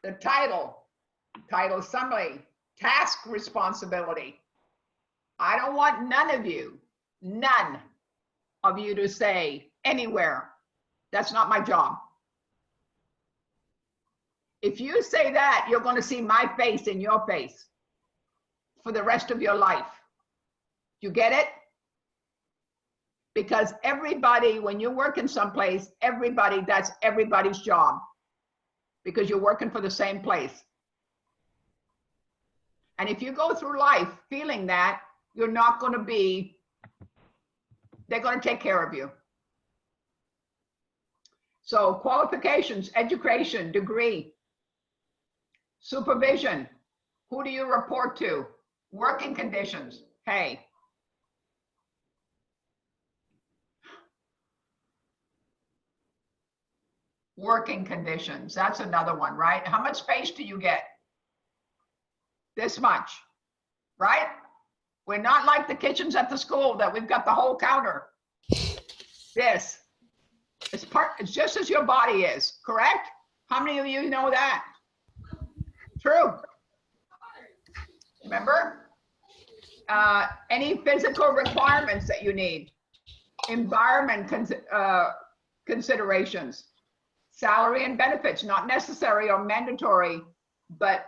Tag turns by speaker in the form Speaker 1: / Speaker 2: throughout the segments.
Speaker 1: the title summary, task responsibility. I don't want none of you to say anywhere, that's not my job. If you say that, you're going to see my face in your face for the rest of your life. You get it? Because everybody, when you're working someplace, that's everybody's job, because you're working for the same place. And if you go through life feeling that, you're not going to be, they're going to take care of you. So qualifications, education, degree, supervision, who do you report to? Working conditions, hey. Working conditions, that's another one, right? How much space do you get? This much, right? We're not like the kitchens at the school that we've got the whole counter. This, it's just as your body is, correct? How many of you know that? True. Remember? Any physical requirements that you need, environment considerations, salary and benefits, not necessary or mandatory, but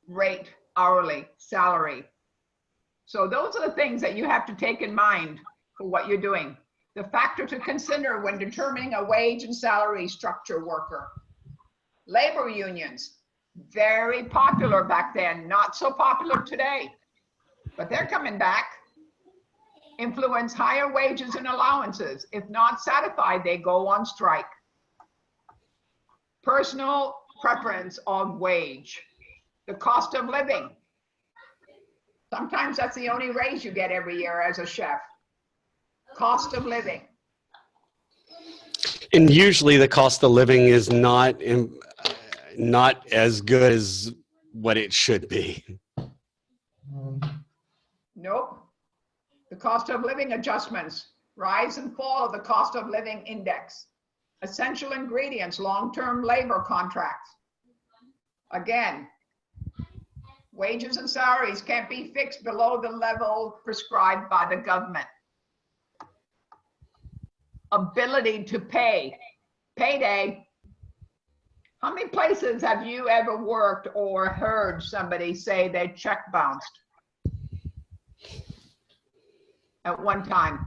Speaker 1: rate, hourly, salary. So those are the things that you have to take in mind for what you're doing. The factor to consider when determining a wage and salary structure worker. Labor unions, very popular back then, not so popular today, but they're coming back. Influence higher wages and allowances. If not satisfied, they go on strike. Personal preference of wage. The cost of living. Sometimes that's the only raise you get every year as a chef. Cost of living.
Speaker 2: And usually the cost of living is not as good as what it should be.
Speaker 1: Nope. The cost of living adjustments. Rise and fall of the cost of living index. Essential ingredients, long-term labor contracts. Again, wages and salaries can't be fixed below the level prescribed by the government. Ability to pay, payday. How many places have you ever worked or heard somebody say their check bounced at one time?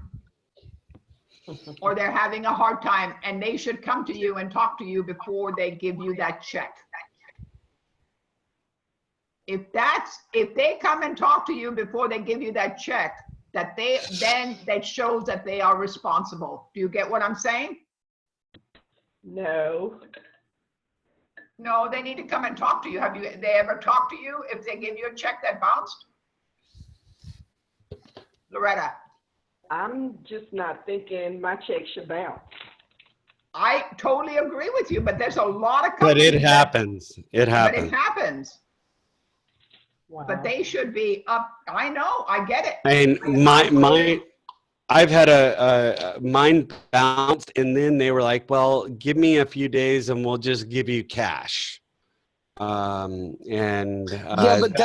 Speaker 1: Or they're having a hard time and they should come to you and talk to you before they give you that check. If they come and talk to you before they give you that check, that shows that they are responsible. Do you get what I'm saying?
Speaker 3: No.
Speaker 1: No, they need to come and talk to you. Have they ever talked to you if they give you a check that bounced? Loretta.
Speaker 3: I'm just not thinking my check should bounce.
Speaker 1: I totally agree with you, but there's a lot of
Speaker 2: But
Speaker 1: companies
Speaker 2: it happens. It happens.
Speaker 1: But it happens.
Speaker 3: Wow.
Speaker 1: But they should be up. I know, I get it.
Speaker 2: And I've had mine bounced, and then they were like, well, give me a few days and we'll just give you cash.
Speaker 4: Yeah, but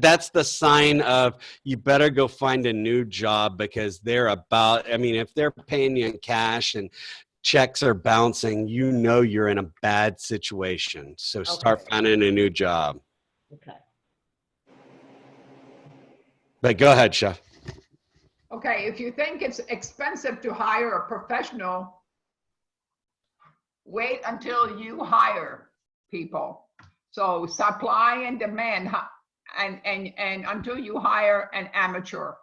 Speaker 2: that's the sign of you better go find a new job, because if they're paying you in cash and checks are bouncing, you're in a bad situation. So start finding a new job.
Speaker 3: Okay.
Speaker 2: But go ahead, Chef.
Speaker 1: Okay, if you think it's expensive to hire a professional, wait until you hire people. So supply and demand, and until you hire an amateur.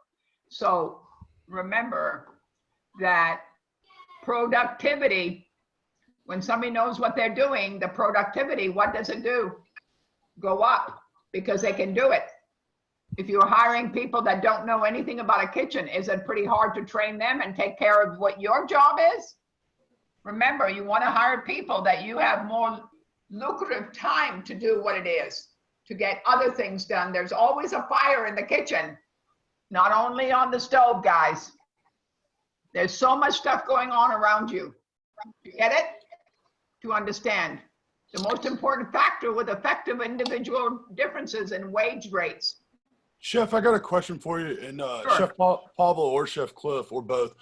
Speaker 1: So remember that productivity, when somebody knows what they're doing, the productivity, what does it do? Go up, because they can do it. If you're hiring people that don't know anything about a kitchen, is it pretty hard to train them and take care of what your job is? Remember, you want to hire people that you have more lucrative time to do what it is, to get other things done. There's always a fire in the kitchen, not only on the stove, guys. There's so much stuff going on around you. You get it? To understand. The most important factor with effective individual differences in wage rates.
Speaker 4: Chef, I got a question for you, and
Speaker 1: Sure.
Speaker 4: Chef Pablo or Chef Cliff or both.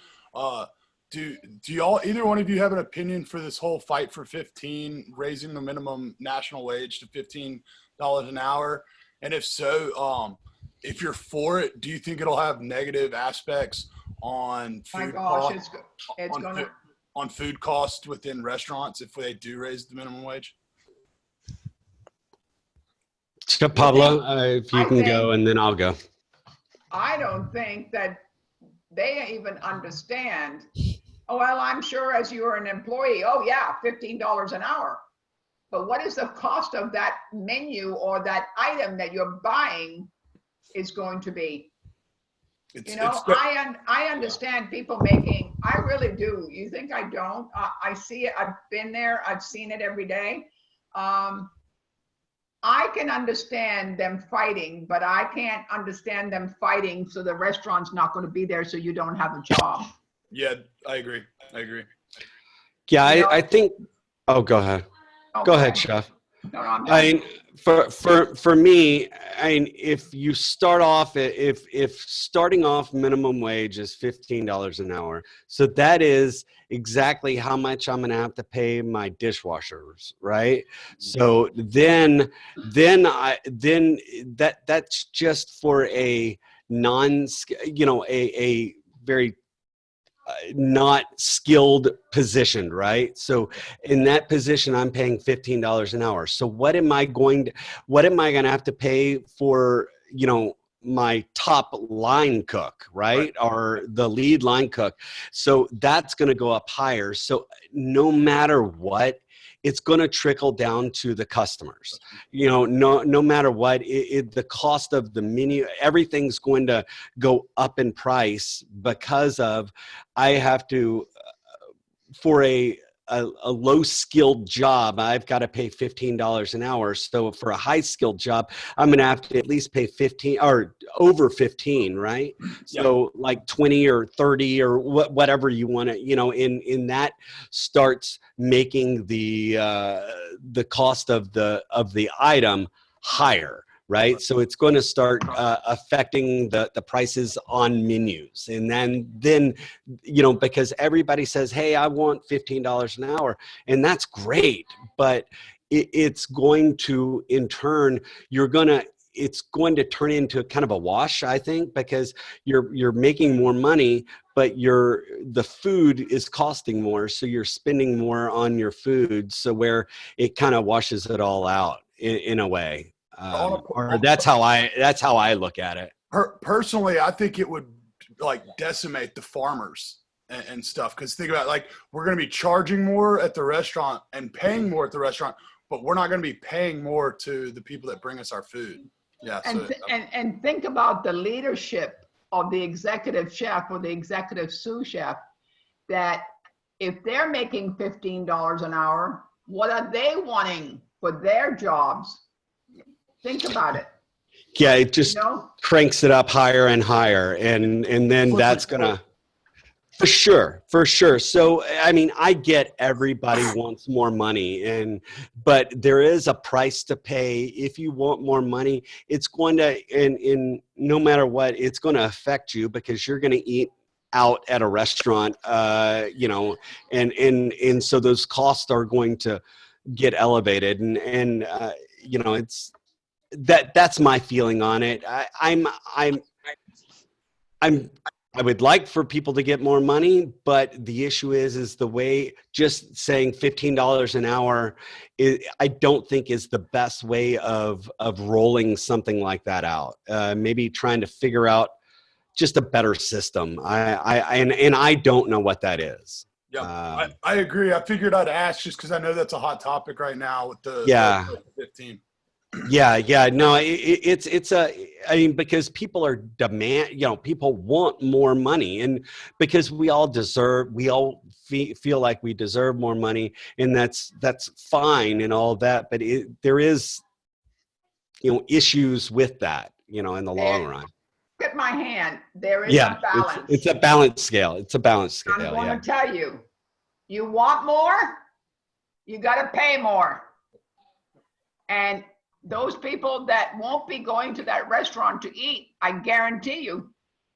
Speaker 4: Do y'all, either one of you, have an opinion for this whole fight for 15, raising the minimum national wage to $15 an hour? And if so, if you're for it, do you think it'll have negative aspects on
Speaker 1: My
Speaker 4: food
Speaker 1: gosh,
Speaker 4: costs,
Speaker 1: it's gonna,
Speaker 4: on food costs within restaurants if they do raise the minimum wage?
Speaker 2: Pablo, if you
Speaker 1: I
Speaker 2: can
Speaker 1: think-
Speaker 2: go, and then I'll go.
Speaker 1: I don't think that they even understand. Oh, well, I'm sure as you're an employee, oh yeah, $15 an hour. But what is the cost of that menu or that item that you're buying is going to be? You know, I understand people making, I really do. You think I don't? I see it, I've been there, I've seen it every day. I can understand them fighting, but I can't understand them fighting so the restaurant's not going to be there so you don't have a job.
Speaker 4: Yeah, I agree.
Speaker 2: Yeah,
Speaker 1: You know-
Speaker 2: I think. Oh, go ahead.
Speaker 1: Oh,
Speaker 2: Go ahead, Chef.
Speaker 1: No, I'm done.
Speaker 2: I mean, for me, I mean, if you start off, if starting off minimum wage is $15 an hour, so that is exactly how much I'm gonna have to pay my dishwashers, right? So then that's just for a a very not skilled position, right? So in that position, I'm paying $15 an hour. So what am I going to have to pay for, my top line cook, right? Or the lead line cook. So that's going to go up higher. So no matter what, it's going to trickle down to the customers. No matter what, the cost of the menu, everything's going to go up in price because of I have to, for a low skilled job, I've got to pay $15 an hour. So for a high skilled job, I'm going to have to at least pay 15 or over 15, right? So like 20 or 30 or whatever you want to, in that starts making the cost of the item higher. Right. So it's going to start affecting the prices on menus. And then, because everybody says, hey, I want $15 an hour. And that's great. But it's going to, in turn, it's going to turn into kind of a wash, I think, because you're making more money, but the food is costing more. So you're spending more on your food. So where it kind of washes it all out in a way. Or that's how I look at it.
Speaker 4: Personally, I think it would decimate the farmers and stuff. Because think about it, we're going to be charging more at the restaurant and paying more at the restaurant, but we're not going to be paying more to the people that bring us our food. Yeah.
Speaker 1: And think about the leadership of the executive chef or the executive sous chef, that if they're making $15 an hour, what are they wanting for their jobs? Think about it.
Speaker 2: Yeah, it just cranks it up higher and higher, and then that's gonna, for sure. So I mean, I get everybody wants more money, but there is a price to pay. If you want more money, it's going to, and no matter what, it's going to affect you because you're going to eat out at a restaurant, and so those costs are going to get elevated, and it's. That's my feeling on it. I would like for people to get more money, but the issue is the way just saying $15 an hour I don't think is the best way of rolling something like that out. Maybe trying to figure out just a better system. I don't know what that is.
Speaker 4: Yeah, I agree. I figured I'd ask just because I know that's a hot topic right now with the 15.
Speaker 2: Yeah. No, I mean, because people are people want more money, and because we all feel like we deserve more money, and that's fine and all that. But there is, issues with that, in the long run.
Speaker 1: Look at my hand. There is a balance.
Speaker 2: It's a balance scale.
Speaker 1: I'm going to tell you, you want more, you got to pay more. And those people that won't be going to that restaurant to eat, I guarantee you,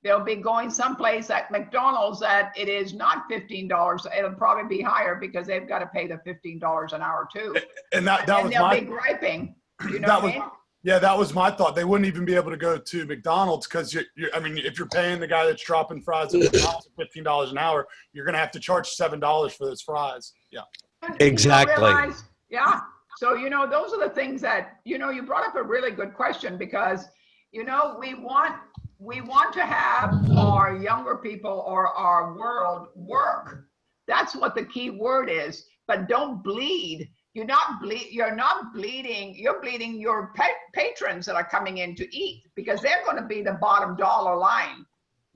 Speaker 1: they'll be going someplace at McDonald's that it is not $15. It'll probably be higher because they've got to pay the $15 an hour too.
Speaker 4: And that
Speaker 1: And
Speaker 4: was
Speaker 1: they'll
Speaker 4: my
Speaker 1: be griping. You know
Speaker 4: that
Speaker 1: what I
Speaker 4: was
Speaker 1: mean?
Speaker 4: yeah, that was my thought. They wouldn't even be able to go to McDonald's because I mean, if you're paying the guy that's dropping fries at McDonald's at $15 an hour, you're gonna have to charge $7 for those fries. Yeah.
Speaker 1: And you
Speaker 2: Exactly.
Speaker 1: realize- yeah. So, those are the things that, you brought up a really good question because, we want to have our younger people or our world work. That's what the key word is, but don't bleed. You're not bleeding. You're bleeding your patrons that are coming in to eat because they're going to be the bottom dollar line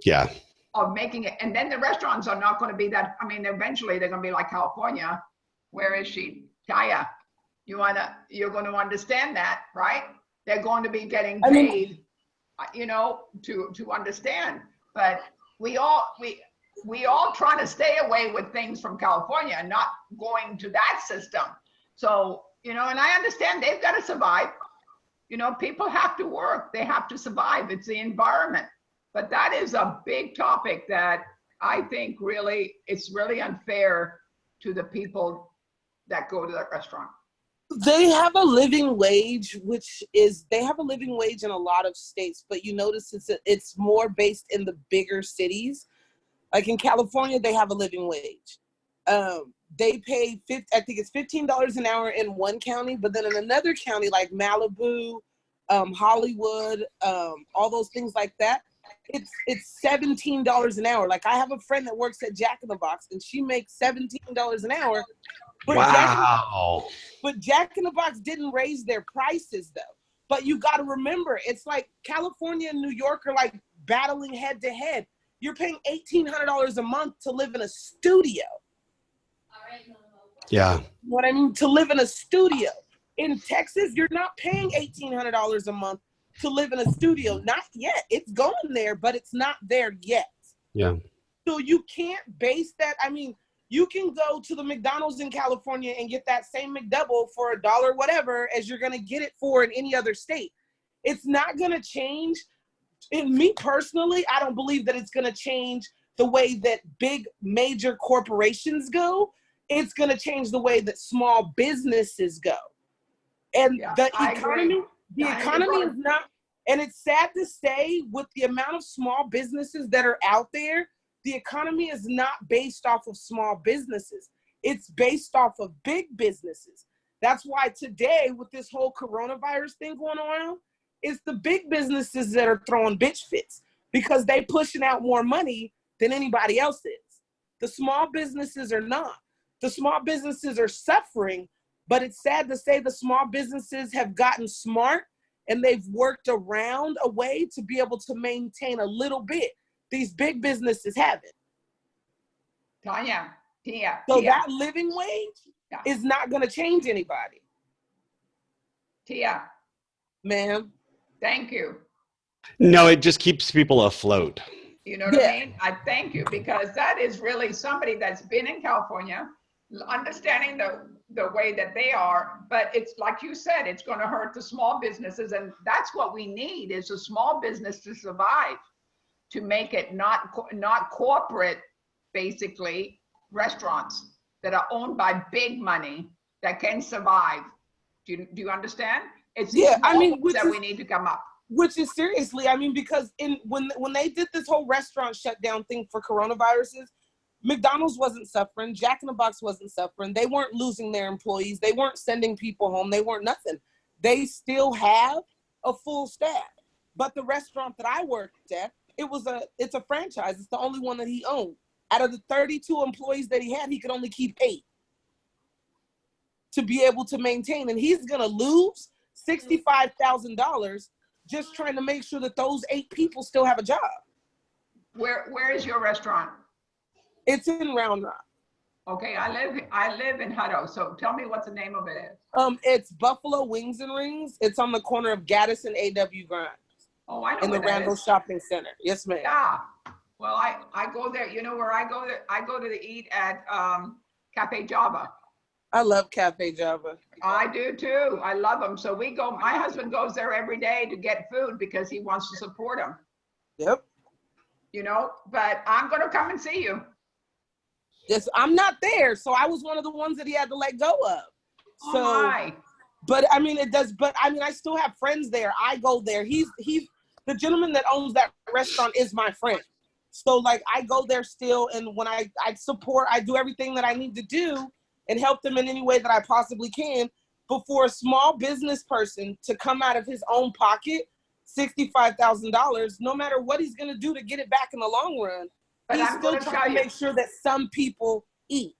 Speaker 2: Yeah.
Speaker 1: of making it. And then the restaurants are not going to be that. I mean, eventually they're going to be like California. Where is she? Taya, you're going to understand that, right? They're going to be getting paid, to understand. But we all trying to stay away with things from California and not going to that system. So, and I understand they've got to survive. People have to work. They have to survive. It's the environment. But that is a big topic that I think it's really unfair to the people that go to that restaurant.
Speaker 5: They have a living wage, they have a living wage in a lot of states, but you notice it's more based in the bigger cities. Like in California, they have a living wage. They pay I think it's $15 an hour in one county, but then in another county like Malibu, Hollywood, all those things like that, it's $17 an hour. Like I have a friend that works at Jack in the Box, and she makes $17 an hour. But
Speaker 2: Wow.
Speaker 5: But Jack in the Box didn't raise their prices though. But you got to remember, it's like California and New York are like battling head to head. You're paying $1,800 a month to live in a studio.
Speaker 2: Yeah.
Speaker 5: You know what I mean? To live in a studio. In Texas, you're not paying $1,800 a month to live in a studio. Not yet. It's going there, but it's not there yet.
Speaker 2: Yeah.
Speaker 5: So you can't base that. I mean, you can go to the McDonald's in California and get that same McDouble for $1 whatever as you're going to get it for in any other state. It's not going to change. And me personally, I don't believe that it's going to change the way that big major corporations go. It's going to change the way that small businesses go. And
Speaker 1: Yeah,
Speaker 5: the
Speaker 1: I
Speaker 5: economy,
Speaker 1: agree.
Speaker 5: is not, and it's sad to say with the amount of small businesses that are out there, the economy is not based off of small businesses. It's based off of big businesses. That's why today with this whole coronavirus thing going on, it's the big businesses that are throwing bitch fits because they pushing out more money than anybody else is. The small businesses are not. The small businesses are suffering, but it's sad to say the small businesses have gotten smart and they've worked around a way to be able to maintain a little bit. These big businesses haven't.
Speaker 1: Tia.
Speaker 5: So that living wage
Speaker 1: Yeah.
Speaker 5: is not going to change anybody.
Speaker 1: Tia,
Speaker 5: Ma'am.
Speaker 1: thank you.
Speaker 2: No, it just keeps people afloat.
Speaker 1: You know what I mean? I thank you because that is really somebody that's been in California, understanding the way that they are, but it's like you said, it's going to hurt the small businesses, and that's what we need is a small business to survive, to make it not corporate, basically restaurants that are owned by big money that can survive. Do you understand? It's that we need to come up.
Speaker 5: Which is seriously, I mean, because when they did this whole restaurant shutdown thing for coronaviruses, McDonald's wasn't suffering, Jack in the Box wasn't suffering, they weren't losing their employees, they weren't sending people home, they weren't nothing. They still have a full staff. But the restaurant that I worked at, it's a franchise, it's the only one that he owned. Out of the 32 employees that he had, he could only keep 8 to be able to maintain, and he's gonna lose $65,000 just trying to make sure that those 8 people still have a job.
Speaker 1: Where is your restaurant?
Speaker 5: It's in Round Rock.
Speaker 1: Okay, I live in Hutto, so tell me what the name of it is.
Speaker 5: It's Buffalo Wings and Rings. It's on the corner of Gaddis and A.W. Grimes.
Speaker 1: Oh, I know.
Speaker 5: In the Randall Shopping Center. Yes, ma'am.
Speaker 1: Yeah. Well, I go there. You know where I go there? I go to eat at Cafe Java.
Speaker 5: I love Cafe Java.
Speaker 1: I do too. I love them. So we go, my husband goes there every day to get food because he wants to support them,
Speaker 5: Yep.
Speaker 1: you know, but I'm going to come and see you.
Speaker 5: Yes, I'm not there, so I was one of the ones that he had to let go of.
Speaker 1: Oh
Speaker 5: So,
Speaker 1: my.
Speaker 5: but I mean, it does. But I mean, I still have friends there. I go there. He's the gentleman that owns that restaurant is my friend. So like, I go there still, and when I support, I do everything that I need to do and help them in any way that I possibly can. But for a small business person to come out of his own pocket, $65,000, no matter what he's gonna do to get it back in the long run,
Speaker 1: But
Speaker 5: he's
Speaker 1: I'm
Speaker 5: still
Speaker 1: going to
Speaker 5: trying
Speaker 1: tell
Speaker 5: to
Speaker 1: you,
Speaker 5: make sure that some people eat.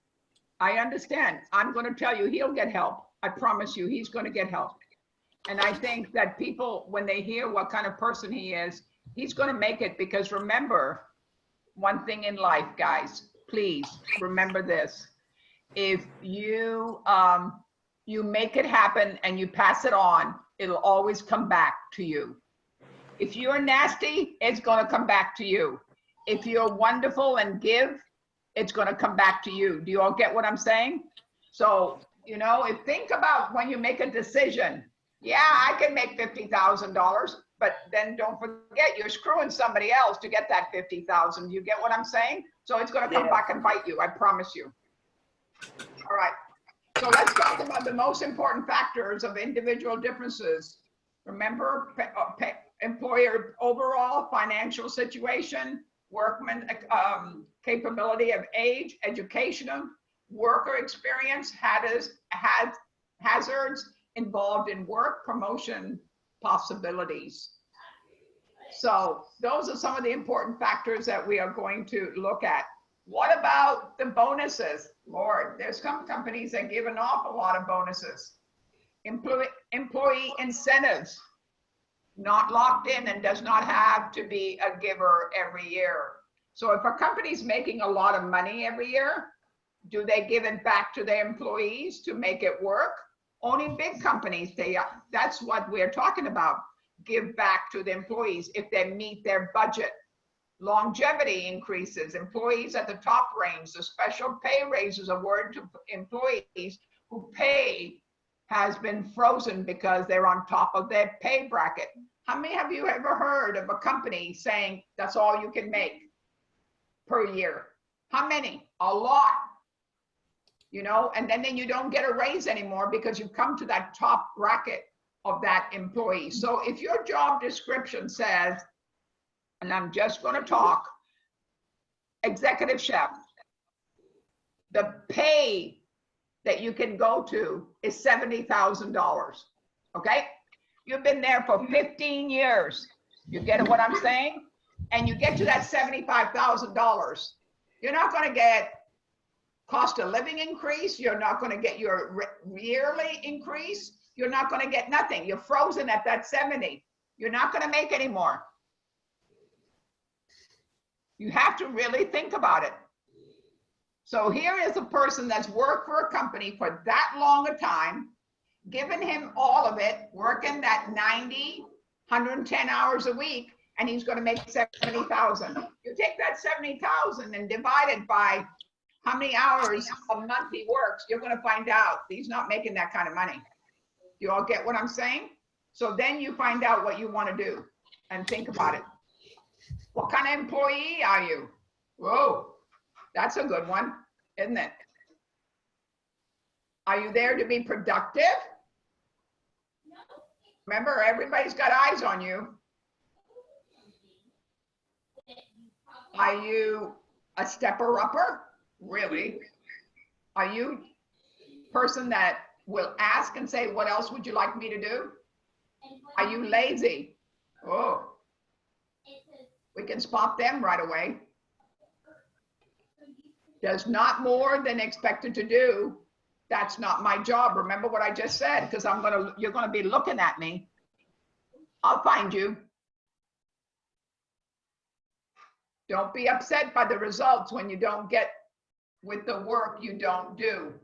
Speaker 1: I understand. I'm going to tell you, he'll get help. I promise you, he's going to get help. And I think that people, when they hear what kind of person he is, he's going to make it, because remember one thing in life, guys, please remember this. If you, you make it happen and you pass it on, it'll always come back to you. If you're nasty, it's going to come back to you. If you're wonderful and give, it's going to come back to you. Do you all get what I'm saying? So, you know, think about when you make a decision. Yeah, I can make $50,000, but then don't forget you're screwing somebody else to get that 50,000. You get what I'm saying? So it's going to come back and bite you. I promise you. All right. So let's talk about the most important factors of individual differences. Remember, employer overall financial situation, workman capability of age, educational, worker experience, hazards involved in work, promotion possibilities. So those are some of the important factors that we are going to look at. What about the bonuses? Lord, there's some companies that give an awful lot of bonuses. Employee incentives, not locked in and does not have to be a giver every year. So if a company's making a lot of money every year, do they give it back to their employees to make it work? Only big companies, that's what we're talking about. Give back to the employees if they meet their budget. Longevity increases, employees at the top range, the special pay raises awarded to employees who pay has been frozen because they're on top of their pay bracket. How many have you ever heard of a company saying that's all you can make per year? How many? A lot. You know, and then you don't get a raise anymore because you've come to that top bracket of that employee. So if your job description says, and I'm just going to talk, executive chef, the pay that you can go to is $70,000. Okay? You've been there for 15 years. You get what I'm saying? And you get to that $75,000. You're not going to get cost of living increase. You're not going to get your yearly increase. You're not going to get nothing. You're frozen at that 70. You're not going to make any more. You have to really think about it. So here is a person that's worked for a company for that long a time, given him all of it, working that 90, 110 hours a week, and he's going to make 70,000. You take that 70,000 and divide it by how many hours a month he works, you're going to find out he's not making that kind of money. You all get what I'm saying? So then you find out what you want to do and think about it. What kind of employee are you? Whoa, that's a good one, isn't it? Are you there to be productive? Remember, everybody's got eyes on you. Are you a stepper-upper? Really? Are you a person that will ask and say, what else would you like me to do? Are you lazy? Oh, we can spot them right away. Does not more than expected to do. That's not my job. Remember what I just said, because you're gonna be looking at me. I'll find you. Don't be upset by the results when you don't get with the work you don't do.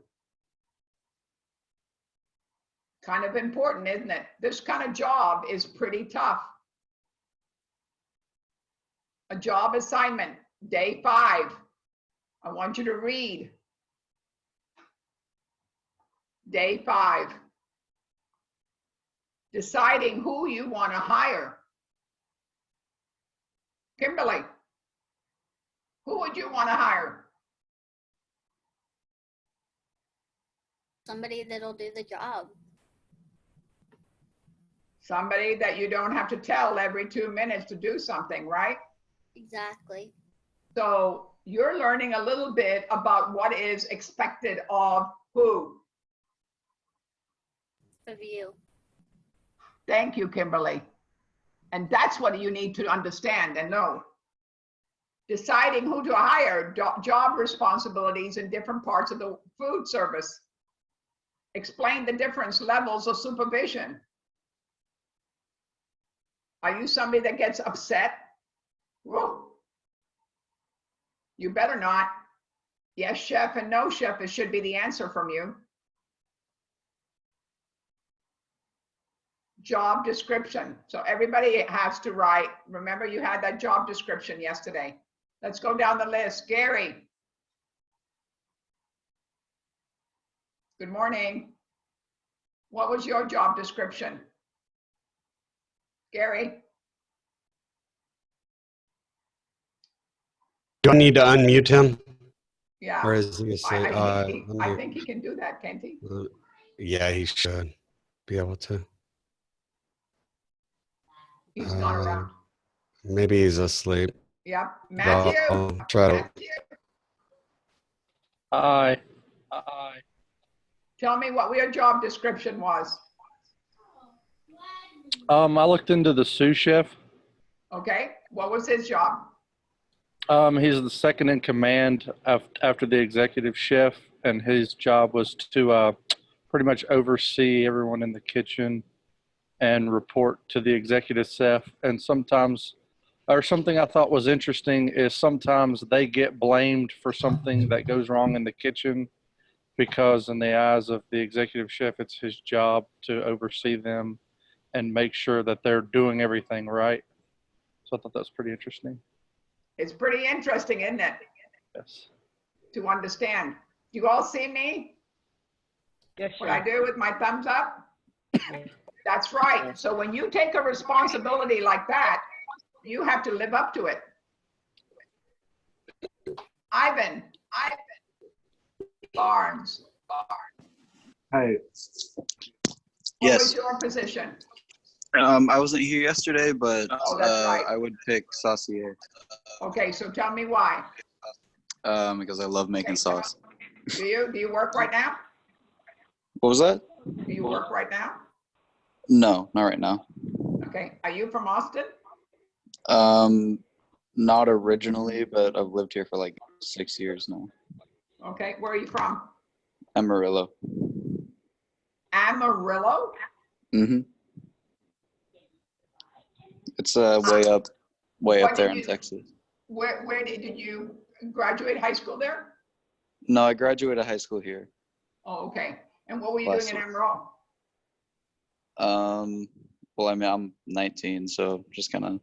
Speaker 1: Kind of important, isn't it? This kind of job is pretty tough. A job assignment, day 5. I want you to read. Day 5. Deciding who you want to hire. Kimberly, who would you want to hire?
Speaker 6: Somebody that'll do the job.
Speaker 1: Somebody that you don't have to tell every 2 minutes to do something, right?
Speaker 6: Exactly.
Speaker 1: So you're learning a little bit about what is expected of who.
Speaker 6: Of you.
Speaker 1: Thank you, Kimberly. And that's what you need to understand and know. Deciding who to hire, job responsibilities in different parts of the food service. Explain the different levels of supervision. Are you somebody that gets upset? Whoa. You better not. Yes, chef, and no, chef, it should be the answer from you. Job description. So everybody has to write. Remember, you had that job description yesterday. Let's go down the list. Gary. Good morning. What was your job description? Gary?
Speaker 2: Do I need to unmute him?
Speaker 1: Yeah.
Speaker 2: Or is he saying,
Speaker 1: I think he can do that, can't he?
Speaker 2: yeah, he should be able to.
Speaker 1: He's not around.
Speaker 2: Maybe he's asleep.
Speaker 1: Yep. Matthew?
Speaker 2: I'll try to.
Speaker 1: Matthew,
Speaker 7: Hi.
Speaker 1: tell me what your job description was.
Speaker 7: I looked into the sous chef.
Speaker 1: Okay. What was his job?
Speaker 7: He's the second in command after the executive chef, and his job was to pretty much oversee everyone in the kitchen and report to the executive chef. And sometimes, or something I thought was interesting is sometimes they get blamed for something that goes wrong in the kitchen because in the eyes of the executive chef, it's his job to oversee them and make sure that they're doing everything right. So I thought that was pretty interesting.
Speaker 1: It's pretty interesting, isn't it?
Speaker 7: Yes.
Speaker 1: To understand. Do you all see me?
Speaker 3: Yes,
Speaker 1: What I
Speaker 3: chef.
Speaker 1: do with my thumbs up? That's right. So when you take a responsibility like that, you have to live up to it. Ivan Barnes.
Speaker 8: Hi.
Speaker 1: What
Speaker 8: Yes.
Speaker 1: was your position?
Speaker 8: I wasn't here yesterday, but
Speaker 1: Oh, that's right.
Speaker 8: I would pick saucier
Speaker 1: Okay, so tell me why.
Speaker 8: because I love making sauce.
Speaker 1: Do you work right now?
Speaker 8: What was that?
Speaker 1: Do you work right now?
Speaker 8: No, not right now.
Speaker 1: Okay. Are you from Austin?
Speaker 8: Not originally, but I've lived here for like 6 years now.
Speaker 1: Okay. Where are you from?
Speaker 8: Amarillo.
Speaker 1: Amarillo?
Speaker 8: Mm-hmm. It's way up
Speaker 1: What
Speaker 8: there
Speaker 1: did
Speaker 8: in
Speaker 1: you-
Speaker 8: Texas.
Speaker 1: Where did you graduate high school there?
Speaker 8: No, I graduated high school here.
Speaker 1: Oh, okay. And what were you
Speaker 8: Last
Speaker 1: doing in
Speaker 8: year.
Speaker 1: Amarillo?
Speaker 8: Well, I mean, I'm 19, so just kind of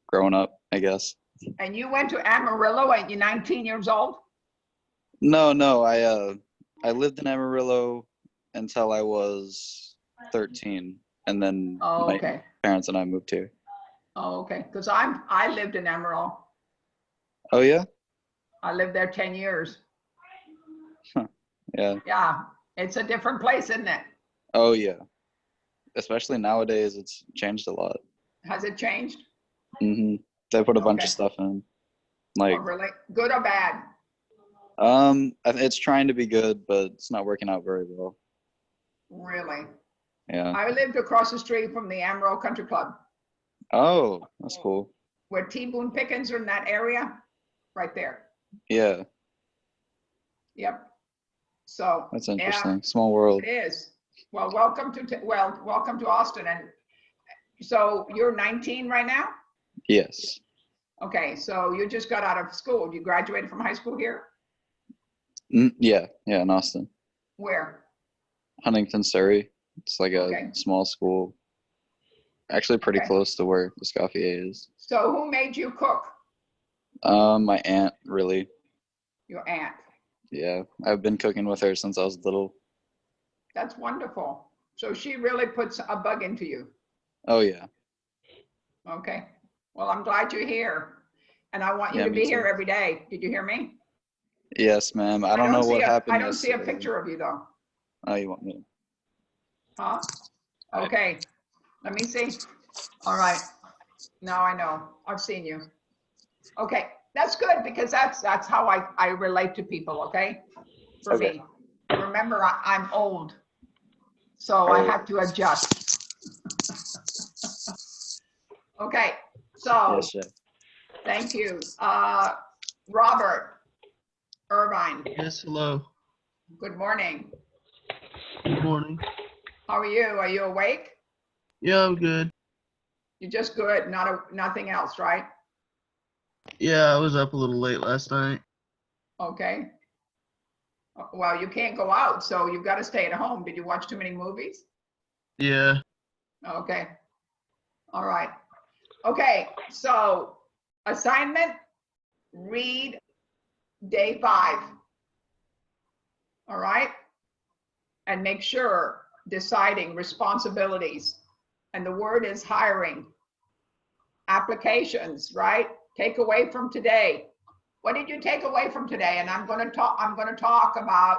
Speaker 8: growing up, I guess.
Speaker 1: And you went to Amarillo and you're 19 years old?
Speaker 8: No, I lived in Amarillo until I was 13, and then
Speaker 1: Oh,
Speaker 8: my
Speaker 1: okay.
Speaker 8: parents and I moved here.
Speaker 1: Oh, okay. Because I lived in Amarillo.
Speaker 8: Oh yeah?
Speaker 1: I lived there 10 years.
Speaker 8: Yeah.
Speaker 1: Yeah. It's a different place, isn't it?
Speaker 8: Oh yeah. Especially nowadays, it's changed a lot.
Speaker 1: Has it changed?
Speaker 8: Hmm. They put a bunch
Speaker 1: Okay.
Speaker 8: of stuff in.
Speaker 1: Oh,
Speaker 8: Like,
Speaker 1: really? Good or bad?
Speaker 8: it's trying to be good, but it's not working out very well.
Speaker 1: Really?
Speaker 8: Yeah.
Speaker 1: I lived across the street from the Amarillo Country Club,
Speaker 8: Oh, that's cool.
Speaker 1: where T. Boone Pickens are in that area, right there.
Speaker 8: Yeah,
Speaker 1: Yep. So
Speaker 8: that's interesting. Small world.
Speaker 1: it is. Well, welcome to Austin. And so you're 19 right now?
Speaker 8: Yes.
Speaker 1: Okay, so you just got out of school. You graduated from high school here?
Speaker 8: Yeah, in Austin.
Speaker 1: Where?
Speaker 8: Huntington, Surrey. It's like a
Speaker 1: Okay.
Speaker 8: small school. Actually pretty
Speaker 1: Okay.
Speaker 8: close to where Escoffier is.
Speaker 1: So who made you cook?
Speaker 8: My aunt, really.
Speaker 1: Your aunt.
Speaker 8: Yeah, I've been cooking with her since I was little.
Speaker 1: That's wonderful. So she really puts a bug into you.
Speaker 8: Oh yeah.
Speaker 1: Okay. Well, I'm glad you're here. And I want you
Speaker 8: Yeah,
Speaker 1: to
Speaker 8: me
Speaker 1: be here
Speaker 8: too.
Speaker 1: every day. Did you hear me?
Speaker 8: Yes, ma'am. I don't know
Speaker 1: see
Speaker 8: what
Speaker 1: a-
Speaker 8: happened
Speaker 1: I don't see a
Speaker 8: yesterday.
Speaker 1: picture of you though.
Speaker 8: Oh, you want me?
Speaker 1: Huh? Okay. Let me see. All right. Now I know. I've seen you. Okay. That's good because that's how I relate to people. Okay. For
Speaker 8: Okay.
Speaker 1: me. Remember, I'm old. So I have to adjust. Okay. So
Speaker 8: Yes, chef.
Speaker 1: thank you. Robert Irvine,
Speaker 9: Yes, hello.
Speaker 1: good morning.
Speaker 9: Good morning.
Speaker 1: How are you? Are you awake?
Speaker 9: Yeah, I'm good.
Speaker 1: You're just good, nothing else, right?
Speaker 9: Yeah, I was up a little late last night.
Speaker 1: Okay. Well, you can't go out, so you've got to stay at home. Did you watch too many movies?
Speaker 9: Yeah.
Speaker 1: Okay. All right. Okay, so assignment, read day 5. All right? And make sure deciding responsibilities. And the word is hiring. Applications, right? Take away from today. What did you take away from today? And I'm going to talk about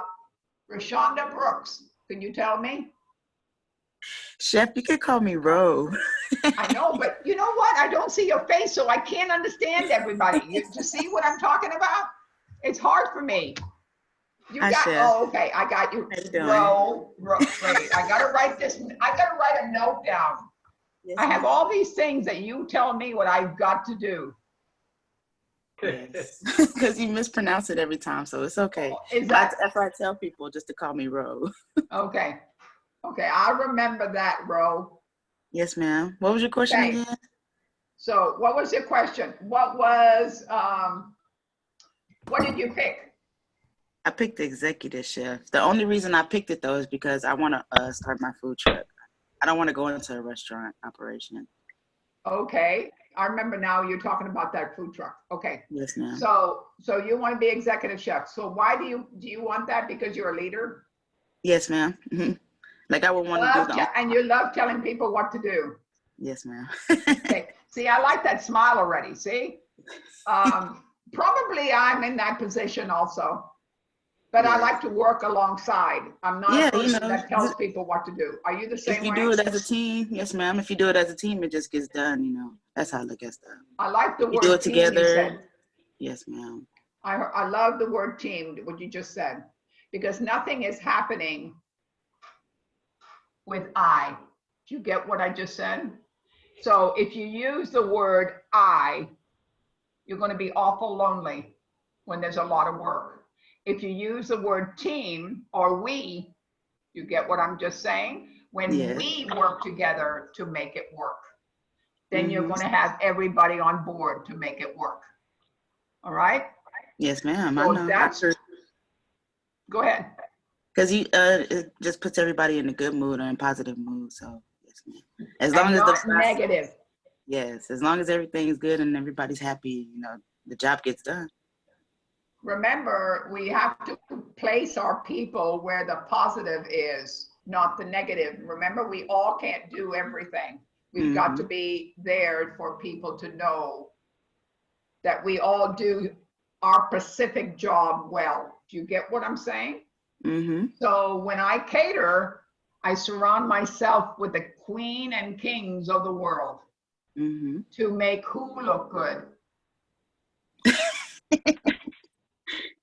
Speaker 1: Rashonda Brooks. Can you tell me?
Speaker 10: Chef, you could call me Ro.
Speaker 1: I know, but you know what? I don't see your face, so I can't understand everybody. You see what I'm talking about? It's hard for me. You
Speaker 10: Hi,
Speaker 1: got,
Speaker 10: Chef.
Speaker 1: oh, okay, I got you.
Speaker 10: How you doing?
Speaker 1: Wait, I gotta write a note down.
Speaker 10: Yes,
Speaker 1: I have
Speaker 10: ma'am.
Speaker 1: all these things that you tell me what I've got to do.
Speaker 10: Yes. Because you mispronounce it every time, so it's okay.
Speaker 1: Is that,
Speaker 10: That's why I tell people just to call me Ro.
Speaker 1: okay. Okay, I'll remember that, Ro.
Speaker 10: Yes, ma'am. What was your question
Speaker 1: Okay.
Speaker 10: again?
Speaker 1: So what was your question? What did you pick?
Speaker 10: I picked the executive chef. The only reason I picked it though is because I want to start my food truck. I don't want to go into a restaurant operation.
Speaker 1: Okay, I remember now you're talking about that food truck. Okay.
Speaker 10: Yes, ma'am.
Speaker 1: So you want to be executive chef. So why do you want that? Because you're a leader?
Speaker 10: Yes, ma'am. Like I would want to do the.
Speaker 1: And you love telling people what to do.
Speaker 10: Yes, ma'am.
Speaker 1: Okay. See, I like that smile already. See, probably I'm in that position also, but I
Speaker 10: Yes.
Speaker 1: like to work alongside. I'm not
Speaker 10: Yeah,
Speaker 1: a person
Speaker 10: you know,
Speaker 1: that tells people what to do. Are you the same
Speaker 10: If you
Speaker 1: way?
Speaker 10: do it as a team, yes, ma'am. If you do it as a team, it just gets done. You know, that's how it gets done.
Speaker 1: I like the
Speaker 10: You do
Speaker 1: word
Speaker 10: it
Speaker 1: team you
Speaker 10: together.
Speaker 1: said.
Speaker 10: Yes, ma'am.
Speaker 1: I love the word team, what you just said, because nothing is happening with I. Do you get what I just said? So if you use the word I, you're going to be awful lonely when there's a lot of work. If you use the word team or we, you get what I'm just saying? When
Speaker 10: Yes.
Speaker 1: we work together to make it work, then you're
Speaker 10: Mhm.
Speaker 1: going to have everybody on board to make it work. All right?
Speaker 10: Yes, ma'am. I
Speaker 1: So
Speaker 10: know.
Speaker 1: that's, go ahead.
Speaker 10: Because it just puts everybody in a good mood or in positive mood. So yes, ma'am. As long
Speaker 1: And
Speaker 10: as
Speaker 1: not
Speaker 10: the
Speaker 1: negative.
Speaker 10: Yes, as long as everything's good and everybody's happy, you know, the job gets done.
Speaker 1: Remember, we have to place our people where the positive is, not the negative. Remember, we all can't do everything. We've got to be there for people to know that we all do our specific job well. Do you get what I'm saying?
Speaker 10: Mm-hmm.
Speaker 1: So when I cater, I surround myself with the queen and kings of the world
Speaker 10: Mm-hmm.
Speaker 1: to make who look good.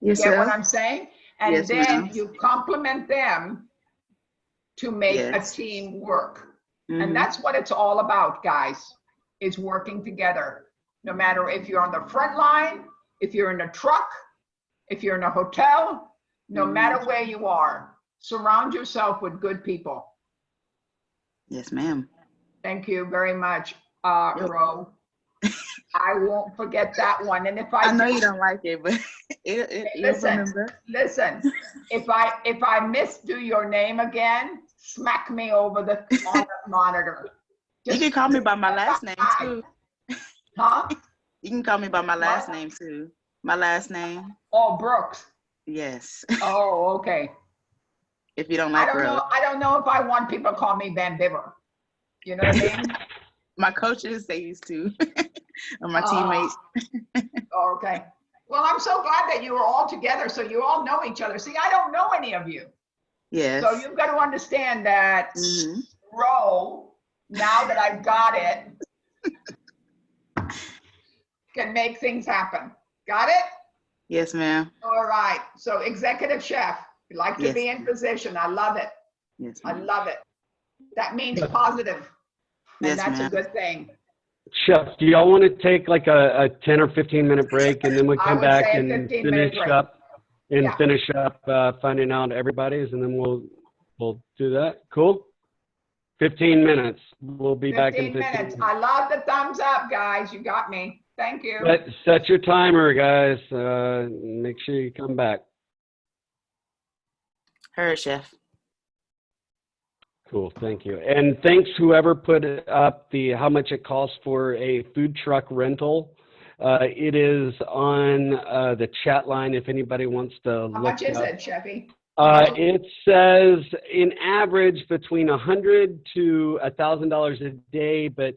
Speaker 10: Yes,
Speaker 1: Get what
Speaker 10: sir.
Speaker 1: I'm saying? And
Speaker 10: Yes,
Speaker 1: then
Speaker 10: ma'am.
Speaker 1: you compliment them to make
Speaker 10: Yes.
Speaker 1: a team work.
Speaker 10: Mhm.
Speaker 1: And that's what it's all about, guys, is working together. No matter if you're on the front line, if you're in a truck, if you're in a hotel, no matter where you are, surround yourself with good people.
Speaker 10: Yes, ma'am.
Speaker 1: Thank you very much,
Speaker 10: Yep.
Speaker 1: Ro. I won't forget that one. And if
Speaker 10: I know you don't like it, but you'll remember.
Speaker 1: Listen, if I misdo your name again, smack me over on the monitor.
Speaker 10: You can call me by my last name too.
Speaker 1: Huh?
Speaker 10: You can call me by my last name too. My last name.
Speaker 1: Oh, Brooks.
Speaker 10: Yes.
Speaker 1: Oh, okay.
Speaker 10: if you don't
Speaker 1: I
Speaker 10: like
Speaker 1: don't
Speaker 10: growth.
Speaker 1: know. I don't know if I want people to call me Van Bibber. You know what I mean?
Speaker 10: My coaches, they used to, or my
Speaker 1: Ah.
Speaker 10: teammates.
Speaker 1: Okay. Well, I'm so glad that you were all together, so you all know each other. See, I don't know any of you.
Speaker 10: Yes.
Speaker 1: So you've got to understand that
Speaker 10: Mhm.
Speaker 1: role, now that I've got it, can make things happen. Got it?
Speaker 10: Yes, ma'am.
Speaker 1: All right. So executive chef, you like to
Speaker 10: Yes.
Speaker 1: be in position. I love it.
Speaker 10: Yes,
Speaker 1: I
Speaker 10: ma'am.
Speaker 1: love it. That means positive. And
Speaker 10: Yes,
Speaker 1: that's a
Speaker 10: ma'am.
Speaker 1: good thing.
Speaker 2: Chef, do y'all want to take like a 10 or 15 minute break and then we
Speaker 1: I
Speaker 2: come
Speaker 1: would
Speaker 2: back
Speaker 1: say a
Speaker 2: and
Speaker 1: 15-minute
Speaker 2: finish
Speaker 1: break.
Speaker 2: up
Speaker 1: Yeah.
Speaker 2: finding out everybody's and then we'll do that. Cool? 15 minutes. We'll be back in
Speaker 1: 15 minutes. I love the thumbs up, guys. You got me. Thank you.
Speaker 2: Set your timer, guys. Make sure you come back.
Speaker 10: Heard, chef.
Speaker 2: Cool, thank you. And thanks whoever put up how much it costs for a food truck rental. It is on the chat line if anybody wants to look
Speaker 1: How much is
Speaker 2: up.
Speaker 1: it, Chevy?
Speaker 2: It says in average between $100 to $1,000 a day, but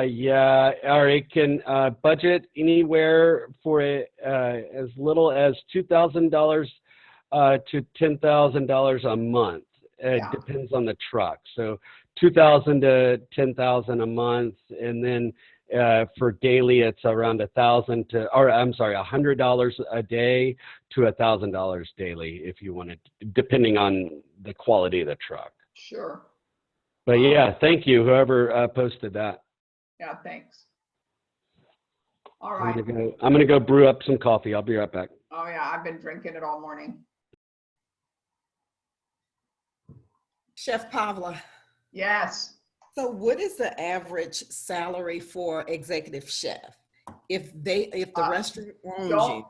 Speaker 2: yeah, or it can budget anywhere for as little as $2,000 to $10,000 a month. It depends on the truck. So $2,000 to $10,000 a month, and then for daily it's around $100 a day to $1,000 daily if you want it, depending on the quality of the truck.
Speaker 1: Sure.
Speaker 2: But yeah, thank you whoever posted that.
Speaker 1: Yeah, thanks. All right.
Speaker 2: I'm gonna go brew up some coffee. I'll be right back.
Speaker 1: Oh yeah, I've been drinking it all morning.
Speaker 11: Chef Pavla,
Speaker 1: Yes.
Speaker 11: so what is the average salary for executive chef? If the restaurant owns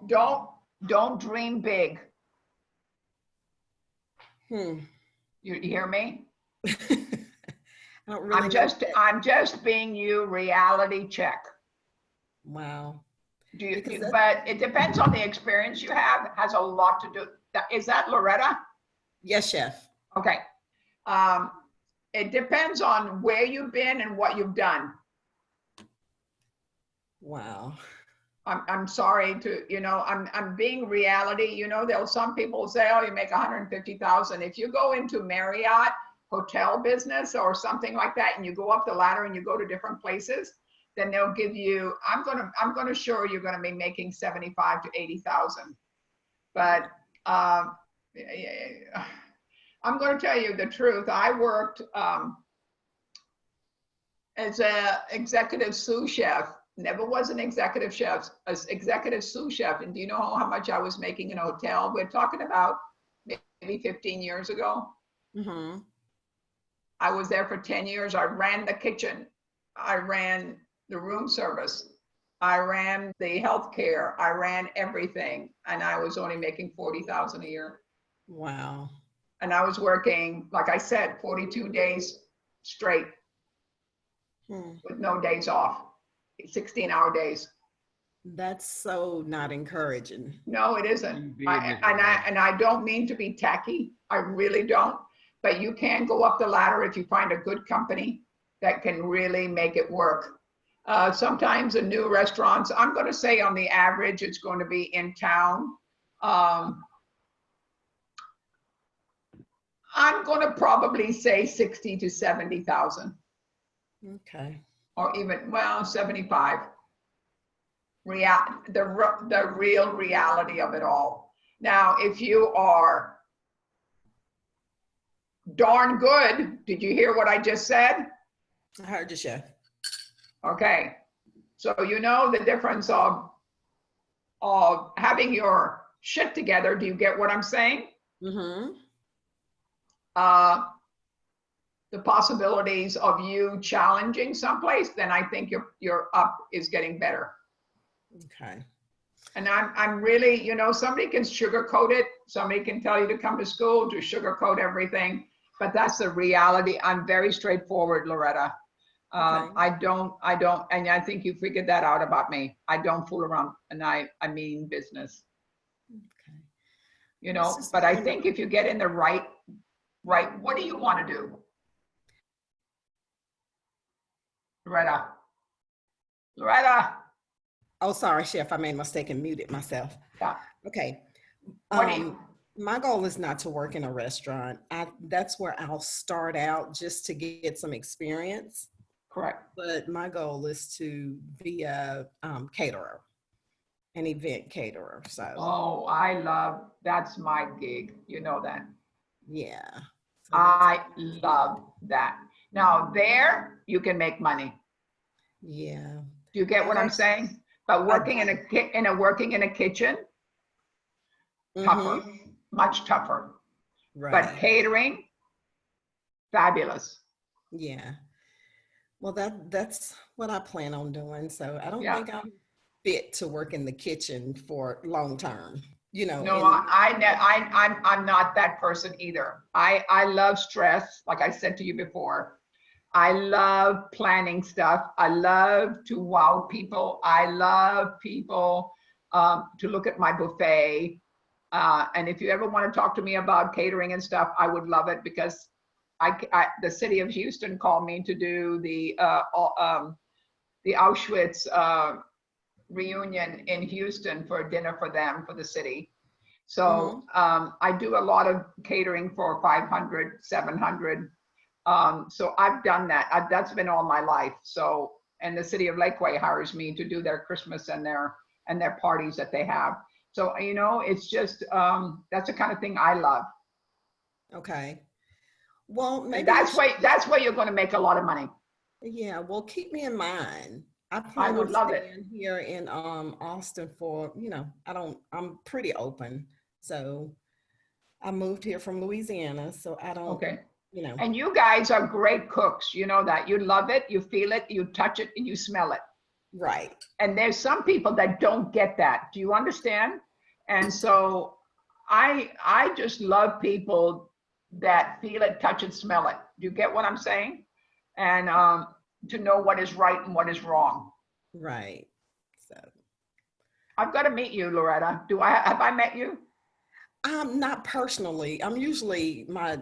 Speaker 1: Don't dream big.
Speaker 11: you?
Speaker 1: You hear me?
Speaker 11: I don't really know.
Speaker 1: I'm just being you reality check.
Speaker 11: Wow.
Speaker 1: But it depends on the experience you have. It has a lot to do. Is that Loretta?
Speaker 11: Yes, chef.
Speaker 1: Okay. It depends on where you've been and what you've done.
Speaker 11: Wow.
Speaker 1: I'm sorry to, I'm being reality. Some people say, oh, you make 150,000. If you go into Marriott hotel business or something like that, and you go up the ladder and you go to different places, then they'll give you, I'm going to sure you're going to be making 75 to 80,000. But I'm going to tell you the truth. I worked as an executive sous chef. Never was an executive chef, as executive sous chef. And do you know how much I was making in a hotel? We're talking about maybe 15 years ago.
Speaker 11: Mm-hmm.
Speaker 1: I was there for 10 years. I ran the kitchen. I ran the room service. I ran the healthcare. I ran everything. And I was only making 40,000 a year.
Speaker 11: Wow.
Speaker 1: And I was working, like I said, 42 days straight with no days off, 16-hour days.
Speaker 11: That's so not encouraging.
Speaker 1: No, it isn't. I don't mean to be tacky. I really don't. But you can go up the ladder if you find a good company that can really make it work. Sometimes in new restaurants, I'm going to say on the average, it's going to be in town. I'm going to probably say 60 to 70,000.
Speaker 11: Okay.
Speaker 1: Or even, 75. The real reality of it all. Now, if you are darn good, did you hear what I just said?
Speaker 11: I heard you, chef.
Speaker 1: Okay. So you know the difference of having your shit together. Do you get what I'm saying?
Speaker 11: Mm-hmm.
Speaker 1: The possibilities of you challenging someplace, then I think your up is getting better.
Speaker 11: Okay.
Speaker 1: And I'm really, somebody can sugarcoat it. Somebody can tell you to come to school to sugarcoat everything, but that's the reality. I'm very straightforward, Loretta.
Speaker 11: Okay.
Speaker 1: I don't, and I think you figured that out about me. I don't fool around, and I mean business.
Speaker 11: Okay.
Speaker 1: you know, but I think if you get in the right, what do you want to do? Loretta,
Speaker 11: Oh, sorry, Chef. I made a mistake and muted myself.
Speaker 1: yeah,
Speaker 11: Okay.
Speaker 1: what do you,
Speaker 11: My goal is not to work in a restaurant. That's where I'll start out just to get some experience.
Speaker 1: correct.
Speaker 11: But my goal is to be a caterer, an event caterer. So
Speaker 1: Oh, that's my gig. You know that.
Speaker 11: yeah. So
Speaker 1: I love that. Now there, you can make money.
Speaker 11: yeah.
Speaker 1: Do you get what I'm saying? But working in a kitchen, tougher, much tougher. But
Speaker 11: Right.
Speaker 1: catering, fabulous.
Speaker 11: Yeah. Well, that's what I plan on doing. So I don't
Speaker 1: Yeah.
Speaker 11: think I'm fit to work in the kitchen for long term. You know.
Speaker 1: No, I'm not that person either. I love stress, like I said to you before. I love planning stuff. I love to wow people. I love people to look at my buffet. And if you ever want to talk to me about catering and stuff, I would love it because the city of Houston called me to do the Auschwitz reunion in Houston for dinner for them, for the city. So I do a lot of catering for 500, 700. So I've done that. That's been all my life. So, and the city of Lakeway hires me to do their Christmas and their parties that they have. So, you know, it's just, that's the kind of thing I love.
Speaker 11: Okay. Well, maybe
Speaker 1: And that's where you're going to make a lot of money.
Speaker 11: yeah. Well, keep me in mind. I
Speaker 1: I
Speaker 11: plan
Speaker 1: would
Speaker 11: on
Speaker 1: love it.
Speaker 11: staying here in Austin for, you know, I'm pretty open. So I moved here from Louisiana, so I don't,
Speaker 1: Okay.
Speaker 11: you know.
Speaker 1: And you guys are great cooks. You know that. You love it, you feel it, you touch it, and you smell it.
Speaker 11: Right.
Speaker 1: And there's some people that don't get that. Do you understand? And so I just love people that feel it, touch it, smell it. Do you get what I'm saying? And to know what is right and what is wrong.
Speaker 11: Right. So
Speaker 1: I've got to meet you, Loretta. Have I met you?
Speaker 11: not personally. My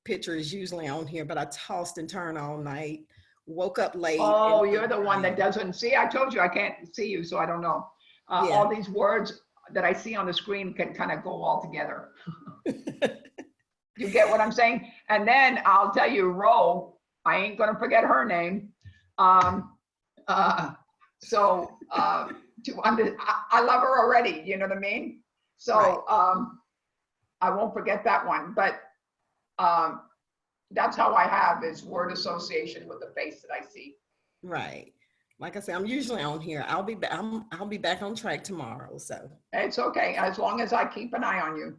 Speaker 11: picture is usually on here, but I tossed and turned all night, woke up late.
Speaker 1: Oh,
Speaker 11: and
Speaker 1: you're the one that doesn't see. I told you I can't see you, so I don't know.
Speaker 11: Yeah.
Speaker 1: All these words that I see on the screen can kind of go all together. You get what I'm saying? And then I'll tell you, Ro, I ain't gonna forget her name. I love her already, you know what I mean? So I won't forget that one, but that's how I have is word association with the face that I see.
Speaker 11: Right. Like I said, I'm usually on here. I'll be back on track tomorrow. So
Speaker 1: It's okay, as long as I keep an eye on you.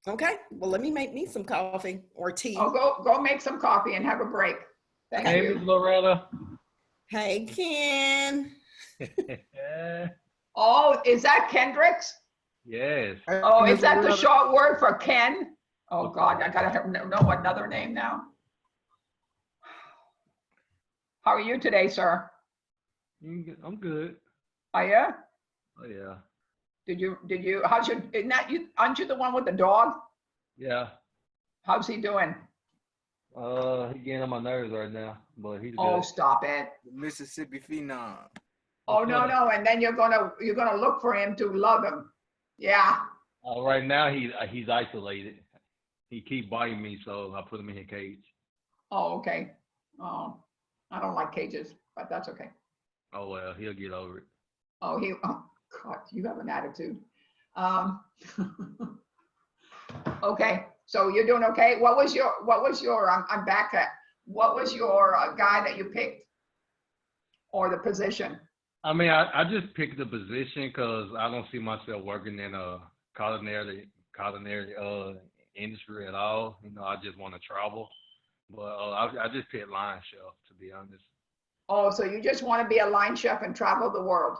Speaker 11: okay. Well, let me make me some coffee or tea.
Speaker 1: Oh, go make some coffee and have a break. Thank
Speaker 12: Hey,
Speaker 1: you.
Speaker 12: Miss Loretta.
Speaker 11: Hey, Ken.
Speaker 1: Oh, is that Kendricks?
Speaker 12: Yes.
Speaker 1: Oh, is that the short word for Ken? Oh God, I gotta know another name now. How are you today, sir?
Speaker 12: I'm good.
Speaker 1: Are you?
Speaker 12: Oh yeah.
Speaker 1: Did you, aren't you the one with the dog?
Speaker 12: Yeah.
Speaker 1: How's he doing?
Speaker 12: He getting on my nerves right now, but he's
Speaker 1: Oh,
Speaker 12: good.
Speaker 1: stop it.
Speaker 9: Mississippi Phenom.
Speaker 1: Oh, no, and then you're gonna look for him to love him. Yeah.
Speaker 12: Right now he's isolated. He keep biting me, so I put him in a cage.
Speaker 1: Oh, okay. Oh, I don't like cages, but that's okay.
Speaker 12: Oh well, he'll get over it.
Speaker 1: Oh, God, you have an attitude. Okay, so you're doing okay. What was your, I'm back at, what was your guy that you picked? Or the position?
Speaker 12: I mean, I just picked the position because I don't see myself working in a culinary industry at all. You know, I just want to travel. But I just picked line chef, to be honest.
Speaker 1: Oh, so you just want to be a line chef and travel the world?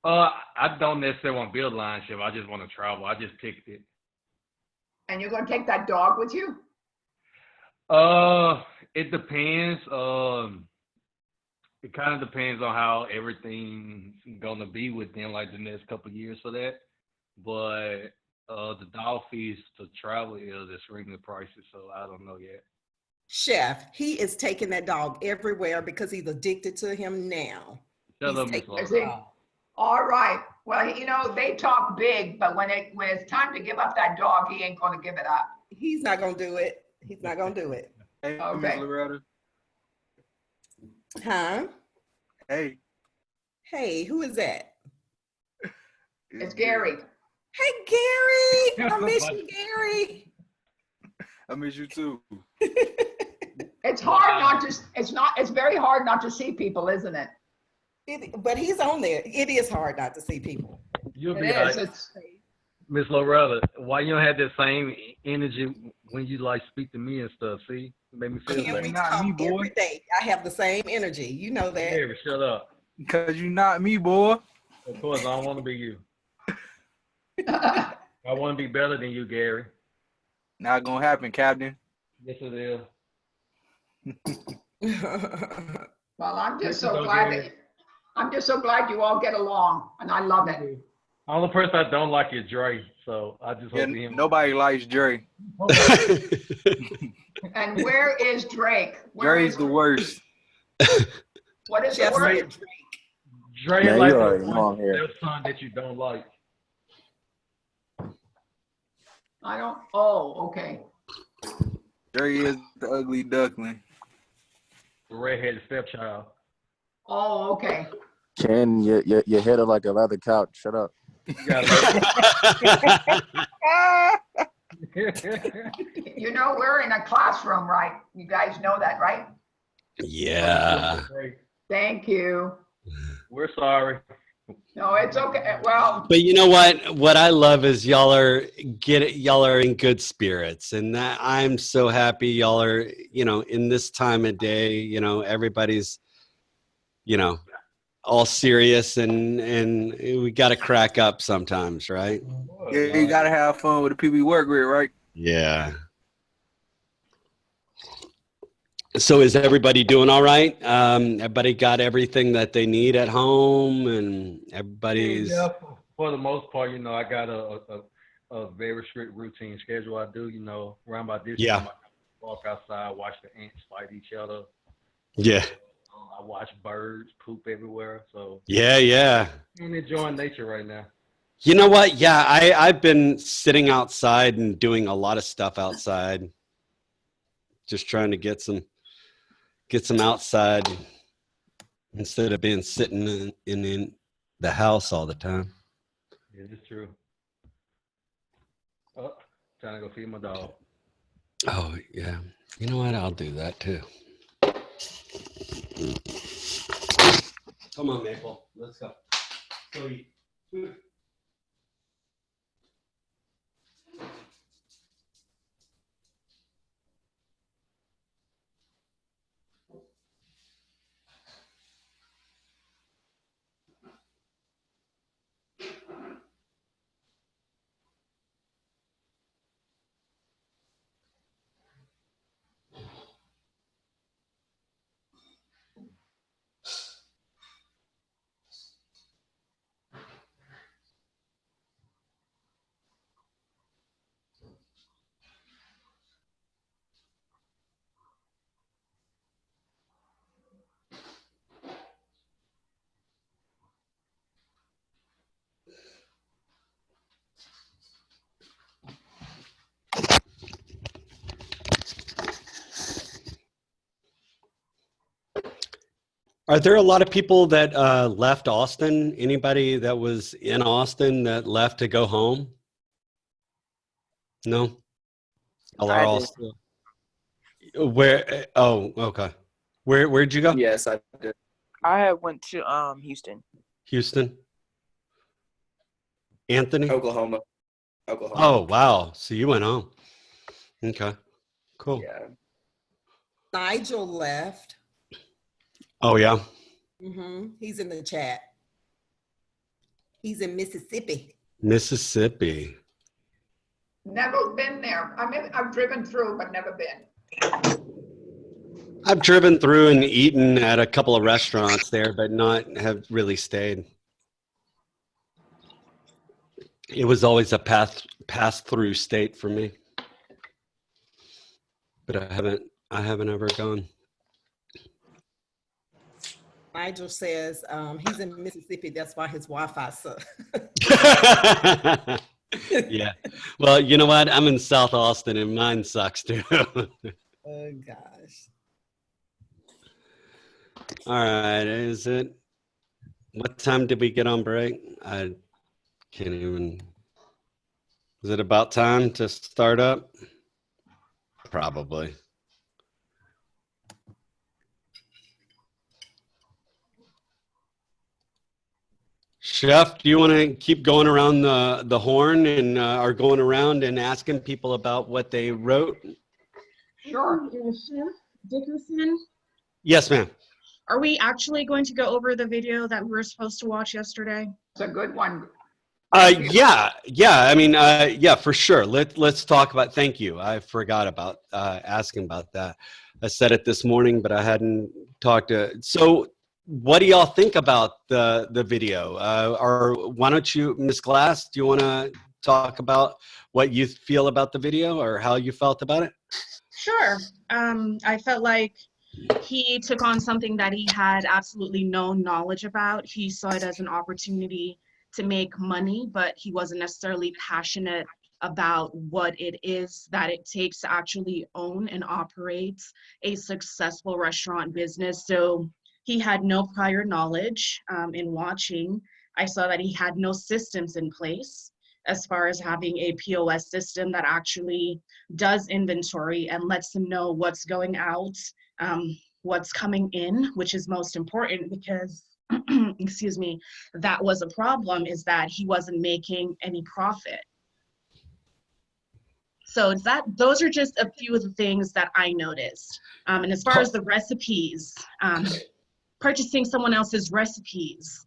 Speaker 12: I don't necessarily want to be a line chef. I just want to travel. I just picked it.
Speaker 1: And you're going to take that dog with you?
Speaker 12: It depends. It kind of depends on how everything's gonna be within like the next couple of years for that. But the dog fees to travel is extremely pricey, so I don't know yet.
Speaker 11: Chef, he is taking that dog everywhere because he's addicted to him now.
Speaker 12: Shut up, Miss
Speaker 11: taking
Speaker 12: Laura.
Speaker 11: that dog.
Speaker 1: All right. Well, you know, they talk big, but when it's time to give up that dog, he ain't gonna give it up.
Speaker 11: He's not gonna do it. He's not gonna do it.
Speaker 13: Hey,
Speaker 1: Okay.
Speaker 13: Miss Loretta.
Speaker 11: Huh?
Speaker 13: Hey.
Speaker 11: Hey, who is that?
Speaker 1: It's Gary.
Speaker 11: Hey, Gary. I miss you, Gary.
Speaker 13: I miss you too.
Speaker 1: It's hard not to, it's very hard not to see people, isn't it?
Speaker 11: But he's on there. It is hard not to see people.
Speaker 12: You'll
Speaker 1: It
Speaker 12: be
Speaker 1: is.
Speaker 12: like, Miss Loretta, why you don't have that same energy when you like speak to me and stuff? See, it made me feel
Speaker 11: Can we
Speaker 12: like.
Speaker 11: talk every day? I have the same energy. You know that.
Speaker 12: Gary, shut up.
Speaker 13: Cause you not me, boy.
Speaker 12: Of course, I don't want to be you. I want to be better than you, Gary.
Speaker 13: Not gonna happen, Captain.
Speaker 12: Yes, it is.
Speaker 1: Well, I'm just
Speaker 12: Thank you,
Speaker 1: so glad
Speaker 12: Gary.
Speaker 1: I'm just so glad you all get along, and I love it.
Speaker 12: The only person I don't like is Dre, so I just
Speaker 13: Yeah,
Speaker 12: hope him.
Speaker 13: nobody likes Dre.
Speaker 1: And where is Drake?
Speaker 13: Dre's the worst.
Speaker 1: What is the
Speaker 11: Chef
Speaker 1: word?
Speaker 11: said
Speaker 12: Dre
Speaker 14: Man,
Speaker 12: like
Speaker 14: you
Speaker 12: the
Speaker 14: already
Speaker 12: one
Speaker 14: know I'm here.
Speaker 12: their son that you don't like.
Speaker 1: I don't, oh, okay.
Speaker 13: Dre is the ugly duckling.
Speaker 12: The redheaded stepchild.
Speaker 1: Oh, okay.
Speaker 14: Ken, your head are like a leather couch. Shut up.
Speaker 12: You gotta
Speaker 1: You know, we're in a classroom, right? You guys know that, right?
Speaker 2: Yeah.
Speaker 1: Thank you.
Speaker 12: We're sorry.
Speaker 1: No, it's okay. Well,
Speaker 2: But you know what? What I love is y'all are in good spirits, and that I'm so happy y'all are, in this time of day, everybody's, all serious and we got to crack up sometimes, right?
Speaker 13: Yeah, you gotta have fun with the people you work with, right?
Speaker 2: Yeah. So is everybody doing all right? Everybody got everything that they need at home, and everybody's.
Speaker 12: Yeah, for the most part, I got a very strict routine schedule. I do, around by this
Speaker 2: Yeah.
Speaker 12: time, I walk outside, watch the ants fight each other.
Speaker 2: Yeah.
Speaker 12: I watch birds poop everywhere. So
Speaker 2: Yeah.
Speaker 12: I'm enjoying nature right now.
Speaker 2: You know what? Yeah, I've been sitting outside and doing a lot of stuff outside. Just trying to get some outside instead of being sitting in the house all the time.
Speaker 12: Yeah, it's true. Oh, trying to go feed my dog.
Speaker 2: Oh, yeah. You know what? I'll do that too. Come on, Maple. Let's go. Go eat. Are there a lot of people that left Austin? Anybody that was in Austin that left to go home? No? Y'all are all still. Where? Oh, okay. Where'd you go?
Speaker 15: Yes, I did. I had went to Houston.
Speaker 2: Houston? Anthony?
Speaker 15: Oklahoma.
Speaker 2: Oh, wow. So you went home. Okay. Cool.
Speaker 15: Yeah.
Speaker 11: Nigel left.
Speaker 2: Oh, yeah.
Speaker 11: He's in the chat. He's in Mississippi.
Speaker 2: Mississippi.
Speaker 1: never been there. I've driven through, but never been.
Speaker 2: I've driven through and eaten at a couple of restaurants there, but not have really stayed. It was always a pass through state for me. But I haven't ever gone.
Speaker 11: Nigel says he's in Mississippi. That's why his Wi-Fi sucks.
Speaker 2: Yeah. Well, you know what? I'm in South Austin and mine sucks too.
Speaker 11: Oh gosh.
Speaker 2: All right. Is it? What time did we get on break? I can't even. Is it about time to start up? Probably. Chef, do you want to keep going around the horn and are going around and asking people about what they wrote?
Speaker 1: Sure.
Speaker 16: Chef Dickerson,
Speaker 2: Yes, ma'am.
Speaker 16: are we actually going to go over the video that we were supposed to watch yesterday?
Speaker 1: It's a good one.
Speaker 2: Yeah. I mean, yeah, for sure. Let's talk about. Thank you. I forgot about asking about that. I said it this morning, but I hadn't talked to. So, what do y'all think about the video? Or why don't you, Ms. Glass? Do you want to talk about what you feel about the video or how you felt about it?
Speaker 16: Sure. I felt like he took on something that he had absolutely no knowledge about. He saw it as an opportunity to make money, but he wasn't necessarily passionate about what it is that it takes to actually own and operate a successful restaurant business. So he had no prior knowledge in watching. I saw that he had no systems in place as far as having a POS system that actually does inventory and lets him know what's going out, what's coming in, which is most important because, excuse me, that was a problem, is that he wasn't making any profit. So those are just a few of the things that I noticed. And as far as the recipes, purchasing someone else's recipes,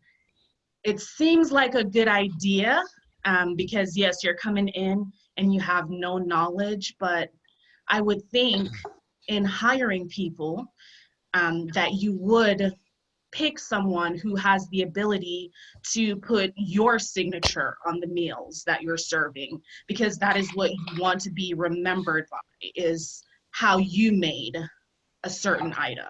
Speaker 16: it seems like a good idea because yes, you're coming in and you have no knowledge, but I would think in hiring people that you would pick someone who has the ability to put your signature on the meals that you're serving, because that is what you want to be remembered by, is how you made a certain item.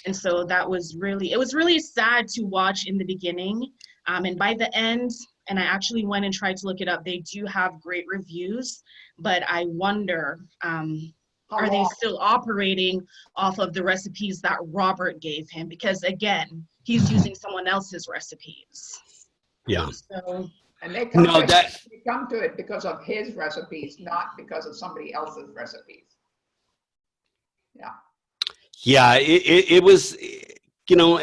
Speaker 16: And so that was really, it was really sad to watch in the beginning. And by the end, and I actually went and tried to look it up, they do have great reviews, but I wonder, are they still operating off of the recipes that Robert gave him? Because again, he's using someone else's recipes.
Speaker 2: Yeah.
Speaker 16: So,
Speaker 1: and they come to it because of his recipes, not because of somebody else's recipes. Yeah.
Speaker 2: Yeah, it was, you know,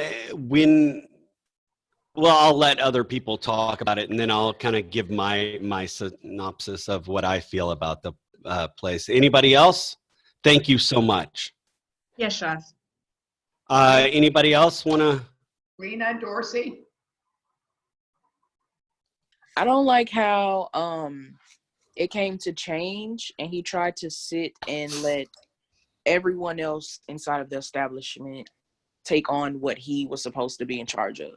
Speaker 2: well, I'll let other people talk about it and then I'll kind of give my synopsis of what I feel about the place. Anybody else? Thank you so much.
Speaker 16: yes, Chef.
Speaker 2: Anybody else want to?
Speaker 1: Rena Dorsey.
Speaker 15: I don't like how it came to change and he tried to sit and let everyone else inside of the establishment take on what he was supposed to be in charge of.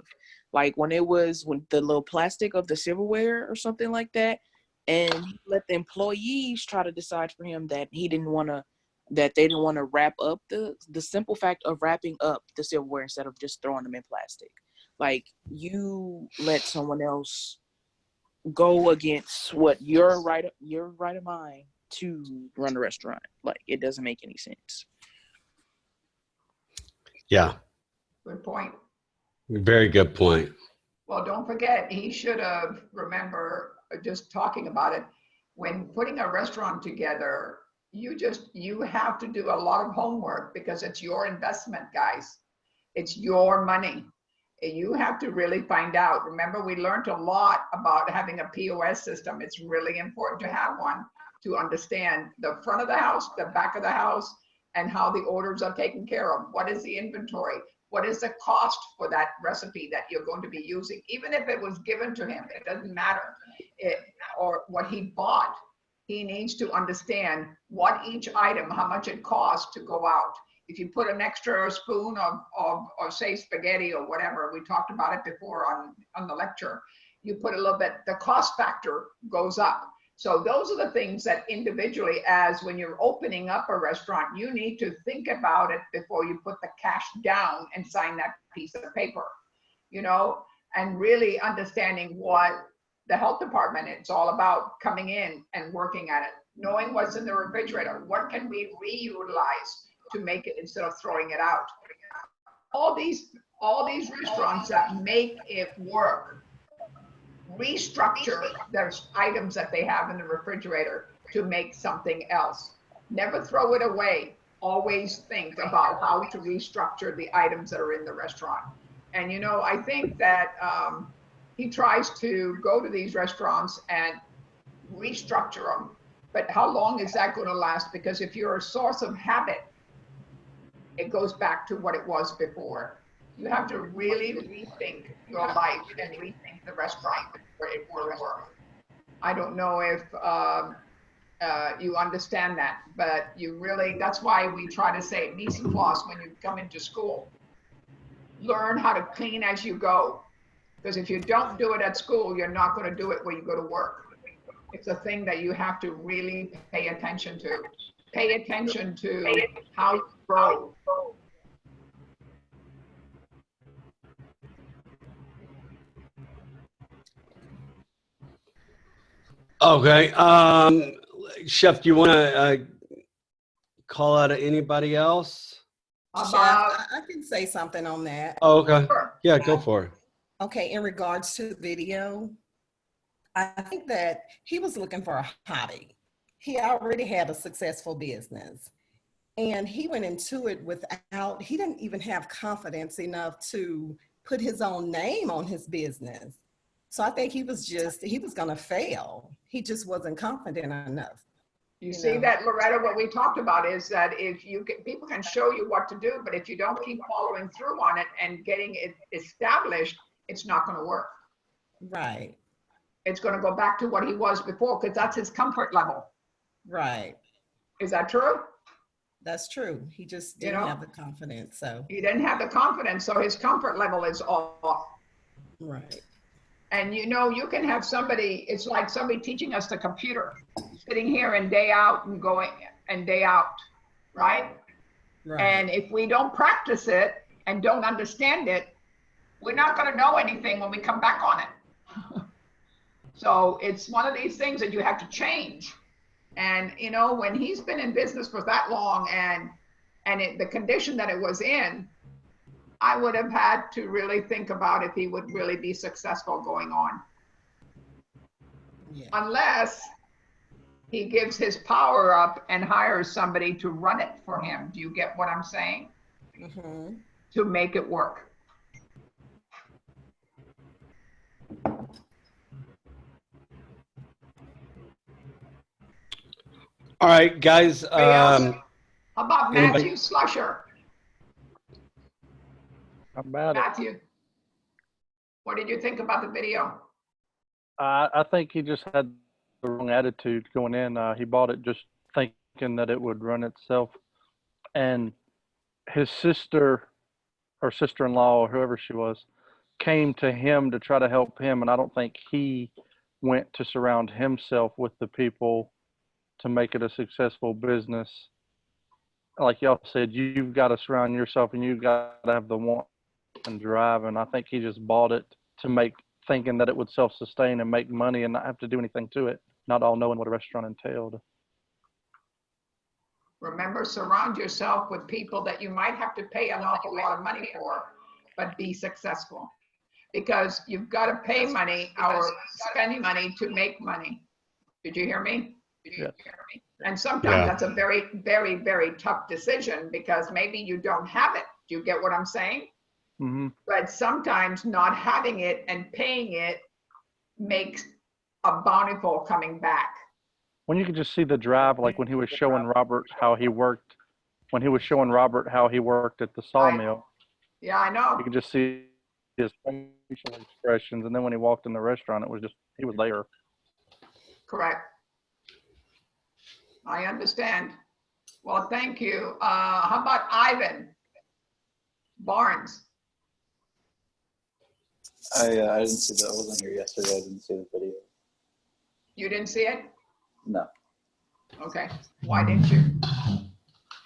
Speaker 15: Like when the little plastic of the silverware or something like that, and he let the employees try to decide for him that they didn't want to wrap up the simple fact of wrapping up the silverware instead of just throwing them in plastic. Like, you let someone else go against what your right of mind to run a restaurant. Like, it doesn't make any sense.
Speaker 2: Yeah.
Speaker 1: Good point.
Speaker 2: Very good point.
Speaker 1: Well, don't forget, he should have, just talking about it, when putting a restaurant together, you have to do a lot of homework because it's your investment, guys. It's your money. You have to really find out. Remember, we learned a lot about having a POS system. It's really important to have one to understand the front of the house, the back of the house, and how the orders are taken care of. What is the inventory? What is the cost for that recipe that you're going to be using? Even if it was given to him, it doesn't matter. Or what he bought, he needs to understand what each item, how much it costs to go out. If you put an extra spoon of say spaghetti or whatever, we talked about it before on the lecture, you put a little bit, the cost factor goes up. So those are the things that individually, as when you're opening up a restaurant, you need to think about it before you put the cash down and sign that piece of paper, you know, and really understanding what the health department, it's all about coming in and working at it, knowing what's in the refrigerator, what can we reutilize to make it instead of throwing it out. All these restaurants that make it work restructure their items that they have in the refrigerator to make something else. Never throw it away. Always think about how to restructure the items that are in the restaurant. And you know, I think that he tries to go to these restaurants and restructure them. But how long is that going to last? Because if you're a source of habit, it goes back to what it was before. You have to really rethink your life and rethink the restaurant where it will work. I don't know if you understand that, but you really, that's why we try to say mise en place when you come into school. Learn how to clean as you go. Because if you don't do it at school, you're not going to do it when you go to work. It's a thing that you have to really pay attention to. Pay attention to how you grow.
Speaker 2: Okay. Chef, do you want to call out anybody else?
Speaker 11: Chef, I can say something on that.
Speaker 2: Oh, okay. Yeah, go for it.
Speaker 11: Okay, in regards to the video, I think that he was looking for a hobby. He already had a successful business. And he went into it without, he didn't even have confidence enough to put his own name on his business. So I think he was going to fail. He just wasn't confident enough.
Speaker 1: You see that, Loretta, what we talked about is that if you get, people can show you what to do, but if you don't keep following through on it and getting it established, it's not going to work.
Speaker 11: Right.
Speaker 1: It's going to go back to what he was before because that's his comfort level.
Speaker 11: Right.
Speaker 1: Is that true?
Speaker 11: That's true. He just didn't have the confidence. So
Speaker 1: he didn't have the confidence, so his comfort level is off.
Speaker 11: Right.
Speaker 1: And you know, you can have somebody, it's like somebody teaching us the computer, sitting here and day out and going and day out, right?
Speaker 11: Right.
Speaker 1: And if we don't practice it and don't understand it, we're not going to know anything when we come back on it. So it's one of these things that you have to change. And you know, when he's been in business for that long and the condition that it was in, I would have had to really think about if he would really be successful going on. Yeah. Unless he gives his power up and hires somebody to run it for him. Do you get what I'm saying?
Speaker 11: Mm-hmm.
Speaker 1: To make it work.
Speaker 2: All right, guys.
Speaker 1: How about Matthew Slusher?
Speaker 7: How about
Speaker 1: Matthew, what did you think about the video?
Speaker 7: I think he just had the wrong attitude going in. He bought it just thinking that it would run itself. And his sister or sister-in-law or whoever she was came to him to try to help him. And I don't think he went to surround himself with the people to make it a successful business. Like y'all said, you've got to surround yourself and you've got to have the want and drive. And I think he just bought it to make, thinking that it would self-sustain and make money and not have to do anything to it, not all knowing what a restaurant entailed.
Speaker 1: Remember, surround yourself with people that you might have to pay an awful lot of money for, but be successful. Because you've got to pay money or spend money to make money. Did you hear me?
Speaker 7: Yes.
Speaker 1: And sometimes that's a very, very, very tough decision because maybe you don't have it. Do you get what I'm saying?
Speaker 7: Mm-hmm.
Speaker 1: But sometimes not having it and paying it makes a bountiful coming back.
Speaker 7: When you could just see the drive, like when he was showing Robert how he worked, when he was showing Robert how he worked at the sawmill.
Speaker 1: Yeah, I know.
Speaker 7: You could just see his facial expressions. And then when he walked in the restaurant, it was just, he was there.
Speaker 1: Correct. I understand. Well, thank you. How about Ivan Barnes?
Speaker 8: I didn't see that. I wasn't here yesterday. I didn't see the video.
Speaker 1: You didn't see it?
Speaker 8: No.
Speaker 1: Okay. Why didn't you?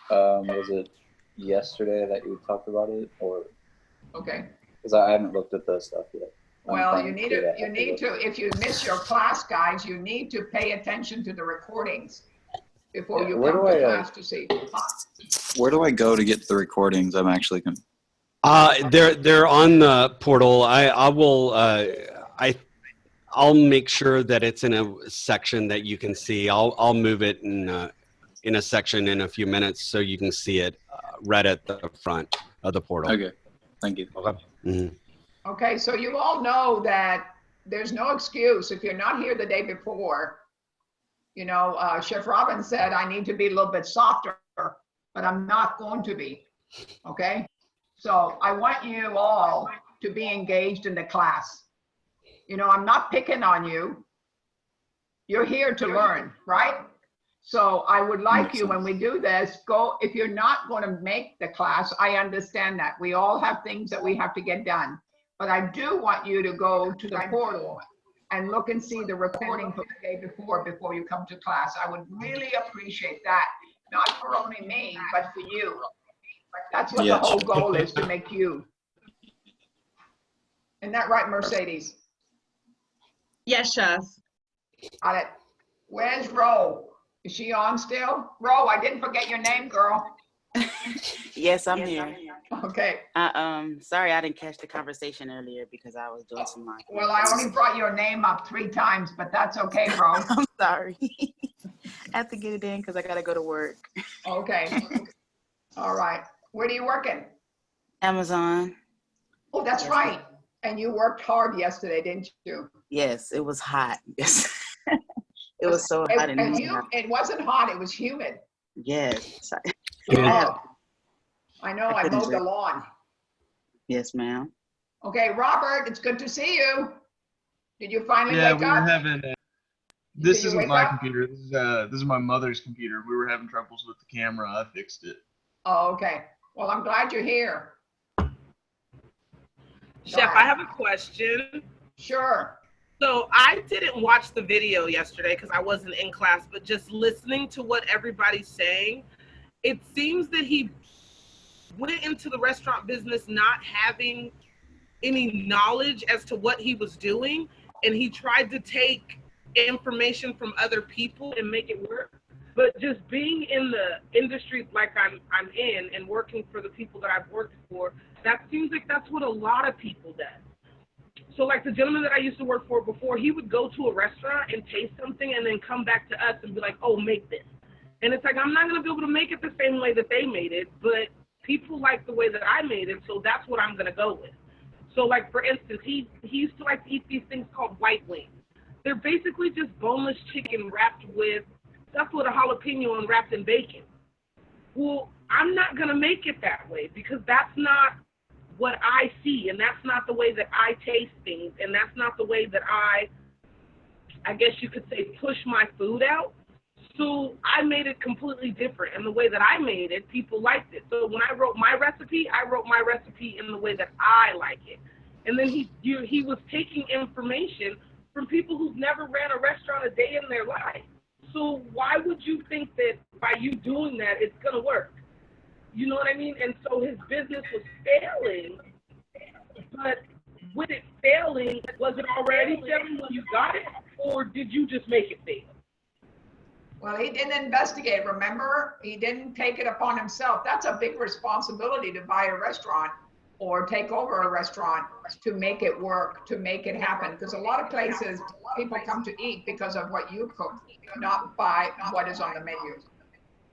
Speaker 8: Was it yesterday that you talked about it, or?
Speaker 1: Okay.
Speaker 8: Because I haven't looked at the stuff yet.
Speaker 1: Well, you need to, if you miss your class, guys, you need to pay attention to the recordings before you
Speaker 8: where
Speaker 1: come
Speaker 8: do
Speaker 1: to
Speaker 8: I,
Speaker 1: class to see.
Speaker 8: Where do I go to get the recordings? I'm actually
Speaker 2: They're on the portal. I'll make sure that it's in a section that you can see. I'll move it in a section in a few minutes so you can see it right at the front of the portal.
Speaker 8: Okay, thank you.
Speaker 2: Okay. Mm-hmm.
Speaker 1: Okay, so you all know that there's no excuse if you're not here the day before. You know, Chef Robin said, I need to be a little bit softer, but I'm not going to be, okay? So I want you all to be engaged in the class. You know, I'm not picking on you. You're here to learn, right? So I would like you, when we do this, go, if you're not going to make the class, I understand that. We all have things that we have to get done. But I do want you to go to the portal and look and see the recording from the day before you come to class. I would really appreciate that. Not for only me, but for you. That's what the whole goal is, to make you. Isn't that right, Mercedes?
Speaker 16: Yes, Chef.
Speaker 1: Got it. Where's Ro? Is she on still? Ro, I didn't forget your name, girl.
Speaker 10: Yes, I'm here.
Speaker 1: Okay.
Speaker 10: Sorry, I didn't catch the conversation earlier because I was doing some marketing.
Speaker 1: Well, I only brought your name up 3 times, but that's okay, Ro.
Speaker 10: I'm sorry. I have to get it in because I gotta go to work.
Speaker 1: Okay. All right. Where are you working?
Speaker 10: Amazon.
Speaker 1: Oh, that's right. And you worked hard yesterday, didn't you?
Speaker 10: Yes, it was hot. Yes. It was so hot.
Speaker 1: And it wasn't hot, it was humid.
Speaker 10: Yes.
Speaker 1: I know, I mowed the lawn.
Speaker 10: Yes, ma'am.
Speaker 1: Okay, Robert, it's good to see you. Did you finally
Speaker 17: Yeah,
Speaker 1: wake
Speaker 17: we
Speaker 1: up?
Speaker 17: were having. This
Speaker 1: Did you
Speaker 17: isn't
Speaker 1: wake
Speaker 17: my
Speaker 1: up?
Speaker 17: computer. This is my mother's computer. We were having troubles with the camera. I fixed it.
Speaker 1: Oh, okay. Well, I'm glad you're here.
Speaker 5: Chef, I have a question.
Speaker 1: Sure.
Speaker 5: So I didn't watch the video yesterday because I wasn't in class, but just listening to what everybody's saying, it seems that he went into the restaurant business not having any knowledge as to what he was doing, and he tried to take information from other people and make it work. But just being in the industry like I'm in and working for the people that I've worked for, that seems like that's what a lot of people do. So like the gentleman that I used to work for before, he would go to a restaurant and taste something and then come back to us and be like, oh, make this. And it's like, I'm not going to be able to make it the same way that they made it, but people like the way that I made it, so that's what I'm going to go with. So like, for instance, he used to like to eat these things called white wings. They're basically just boneless chicken wrapped with stuffed with a jalapeno and wrapped in bacon. Well, I'm not going to make it that way because that's not what I see, and that's not the way that I taste things, and that's not the way that I guess you could say, push my food out. So I made it completely different, and the way that I made it, people liked it. So when I wrote my recipe in the way that I like it. And then he was taking information from people who've never ran a restaurant a day in their life. So why would you think that by you doing that, it's gonna work? You know what I mean? And so his business was failing, but with it failing, was it already failing when you got it, or did you just make it fail?
Speaker 1: Well, he didn't investigate, remember? He didn't take it upon himself. That's a big responsibility to buy a restaurant or take over a restaurant to make it work, to make it happen. Because a lot of places, people come to eat because of what you cook, not by what is on the menu.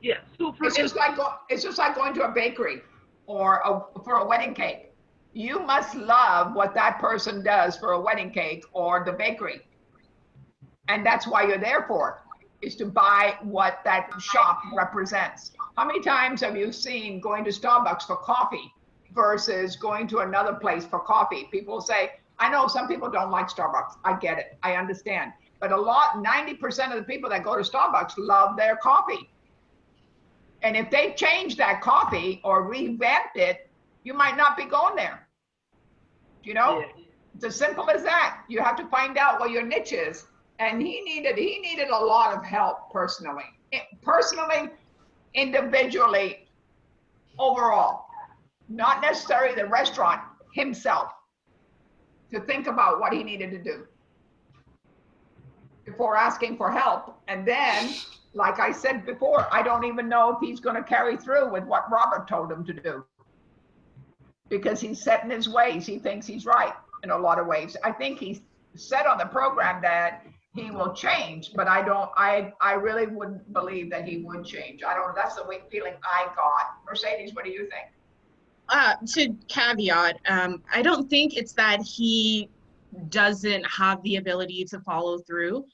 Speaker 5: Yeah, so
Speaker 1: it's just like going to a bakery or for a wedding cake. You must love what that person does for a wedding cake or the bakery. And that's why you're there for, is to buy what that shop represents. How many times have you seen going to Starbucks for coffee versus going to another place for coffee? People say, I know some people don't like Starbucks. I get it. I understand. But 90% of the people that go to Starbucks love their coffee. And if they changed that coffee or revamped it, you might not be going there. You know? It's as simple as that. You have to find out what your niche is. And he needed a lot of help personally. Personally, individually, overall. Not necessarily the restaurant, himself. To think about what he needed to do before asking for help. And then, like I said before, I don't even know if he's going to carry through with what Robert told him to do. Because he's set in his ways. He thinks he's right in a lot of ways. I think he said on the program that he will change, but I really wouldn't believe that he would change. I don't, that's the feeling I got. Mercedes, what do you think?
Speaker 16: To caveat, I don't think it's that he doesn't have the ability to follow through,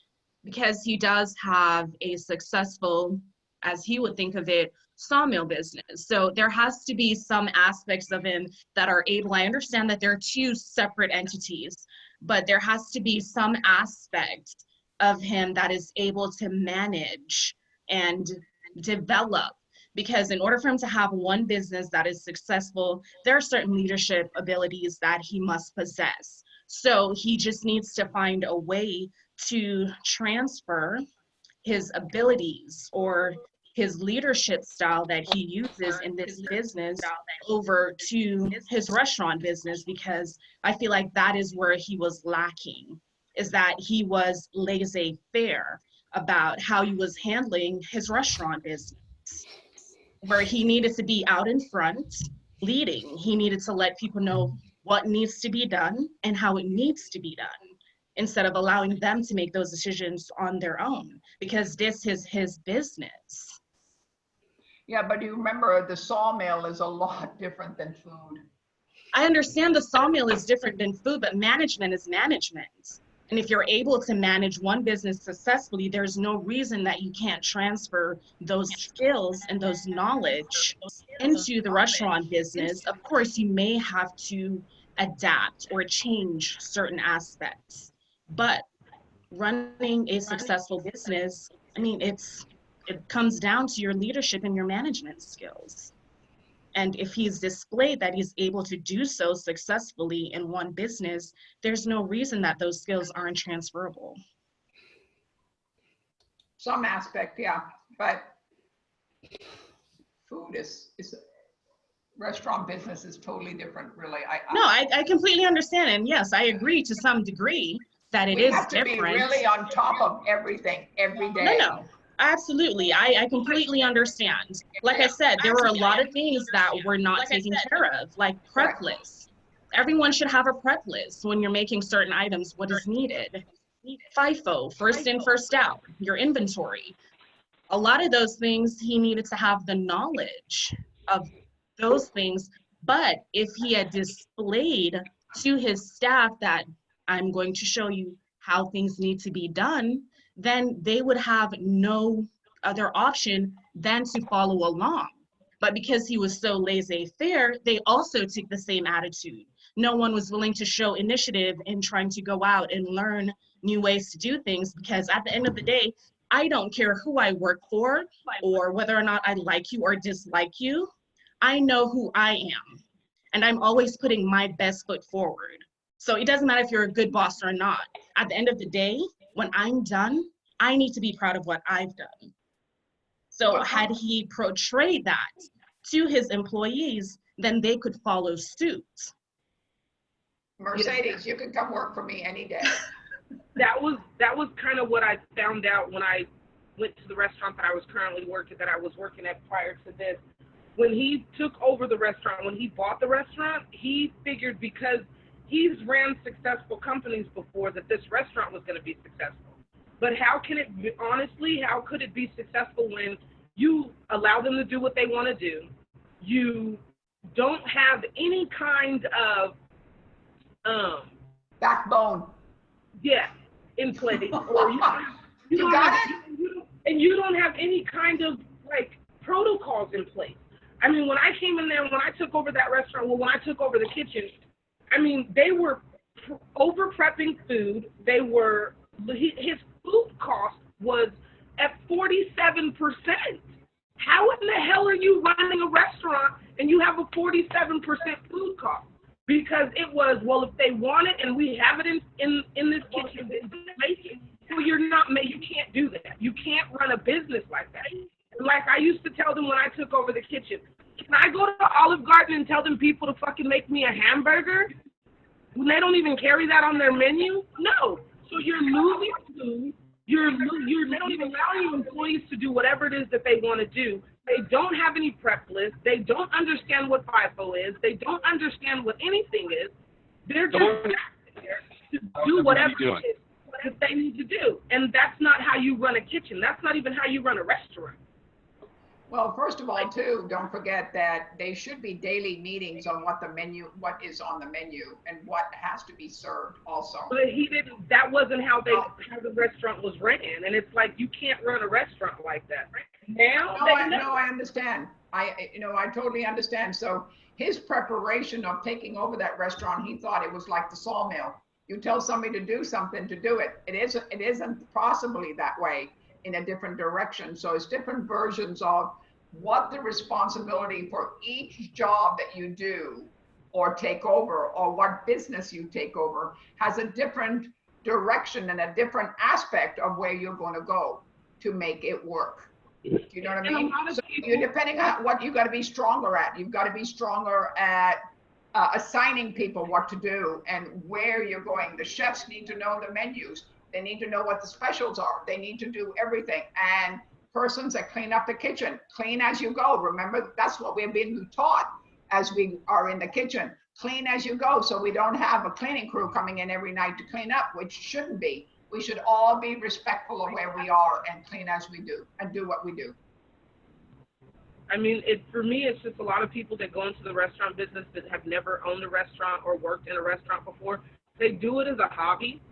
Speaker 16: because he does have a successful, as he would think of it, sawmill business. So there has to be some aspects of him that are able, I understand that they're two separate entities, but there has to be some aspect of him that is able to manage and develop. Because in order for him to have one business that is successful, there are certain leadership abilities that he must possess. So he just needs to find a way to transfer his abilities or his leadership style that he uses in this business over to his restaurant business, because I feel like that is where he was lacking, is that he was laissez-faire about how he was handling his restaurant business, where he needed to be out in front, leading. He needed to let people know what needs to be done and how it needs to be done, instead of allowing them to make those decisions on their own, because this is his business.
Speaker 1: Yeah, but you remember the sawmill is a lot different than food.
Speaker 16: I understand the sawmill is different than food, but management is management. And if you're able to manage one business successfully, there's no reason that you can't transfer those skills and those knowledge into the restaurant business. Of course, you may have to adapt or change certain aspects, but running a successful business, I mean, it comes down to your leadership and your management skills. And if he's displayed that he's able to do so successfully in one business, there's no reason that those skills aren't transferable.
Speaker 1: Some aspect, yeah, but food is restaurant business is totally different, really.
Speaker 16: No, I completely understand. And yes, I agree to some degree that it is
Speaker 1: We have to be
Speaker 16: different.
Speaker 1: really on top of everything, every day.
Speaker 16: No, absolutely. I completely understand. Like I said, there were a lot of things that were not taken care of, like prep lists. Everyone should have a prep list when you're making certain items, what is needed. FIFO, first in, first out, your inventory. A lot of those things, he needed to have the knowledge of those things. But if he had displayed to his staff that I'm going to show you how things need to be done, then they would have no other option than to follow along. But because he was so laissez-faire, they also took the same attitude. No one was willing to show initiative in trying to go out and learn new ways to do things, because at the end of the day, I don't care who I work for or whether or not I like you or dislike you. I know who I am, and I'm always putting my best foot forward. So it doesn't matter if you're a good boss or not. At the end of the day, when I'm done, I need to be proud of what I've done. So had he portrayed that to his employees, then they could follow suit.
Speaker 1: Mercedes, you can come work for me any day.
Speaker 5: That was kind of what I found out when I went to the restaurant that I was currently working, that I was working at prior to this. When he took over the restaurant, when he bought the restaurant, he figured because he's ran successful companies before that this restaurant was going to be successful. But how could it be successful when you allow them to do what they want to do? You don't have any kind of
Speaker 1: backbone.
Speaker 5: Yeah, in place. Or you don't have any kind of like protocols in place. I mean, when I came in there, when I took over that restaurant, when I took over the kitchen, I mean, they were over prepping food. His food cost was at 47%. How in the hell are you running a restaurant and you have a 47% food cost? because it was, well, if they want it and we have it in this kitchen, then make it. Well, you can't do that. You can't run a business like that. Like I used to tell them when I took over the kitchen, can I go to Olive Garden and tell them people to fucking make me a hamburger when they don't even carry that on their menu? No. So you're losing food. They don't even allow your employees to do whatever it is that they want to do. They don't have any prep lists. They don't understand what FIFO is. They don't understand what anything is. They're just there to do whatever it is that they need to do. And that's not how you run a kitchen. That's not even how you run a restaurant.
Speaker 1: Well, first of all, too, don't forget that they should be daily meetings on what is on the menu and what has to be served also.
Speaker 5: But that wasn't how the restaurant was ran. And it's like, you can't run a restaurant like that. Now,
Speaker 1: I understand. I totally understand. So his preparation of taking over that restaurant, he thought it was like the sawmill. You tell somebody to do something to do it. It isn't possibly that way in a different direction. So it's different versions of what the responsibility for each job that you do or take over, or what business you take over, has a different direction and a different aspect of where you're going to go to make it work. Do you know what I mean? So you're depending on what you got to be stronger at. You've got to be stronger at assigning people what to do and where you're going. The chefs need to know the menus. They need to know what the specials are. They need to do everything. And persons that clean up the kitchen, clean as you go. Remember, that's what we've been taught as we are in the kitchen. Clean as you go, so we don't have a cleaning crew coming in every night to clean up, which shouldn't be. We should all be respectful of where we are and clean as we do and do what we do.
Speaker 5: I mean, for me, it's just a lot of people that go into the restaurant business that have never owned a restaurant or worked in a restaurant before. They do it as a hobby.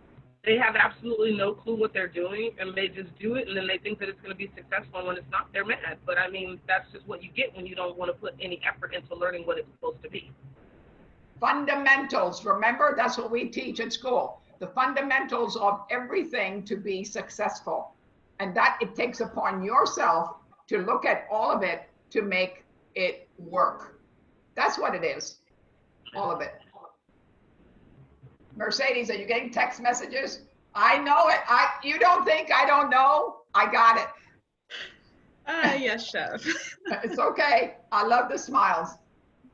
Speaker 5: They have absolutely no clue what they're doing, and they just do it, and then they think that it's going to be successful, and when it's not, they're mad. But, I mean, that's just what you get when you don't want to put any effort into learning what it's supposed to be.
Speaker 1: Fundamentals, remember, that's what we teach at school. The fundamentals of everything to be successful. And that it takes upon yourself to look at all of it to make it work. That's what it is, all of it. Mercedes, are you getting text messages? I know it. You don't think I don't know? I got it.
Speaker 18: Yes, Chef.
Speaker 1: It's okay. I love the smiles.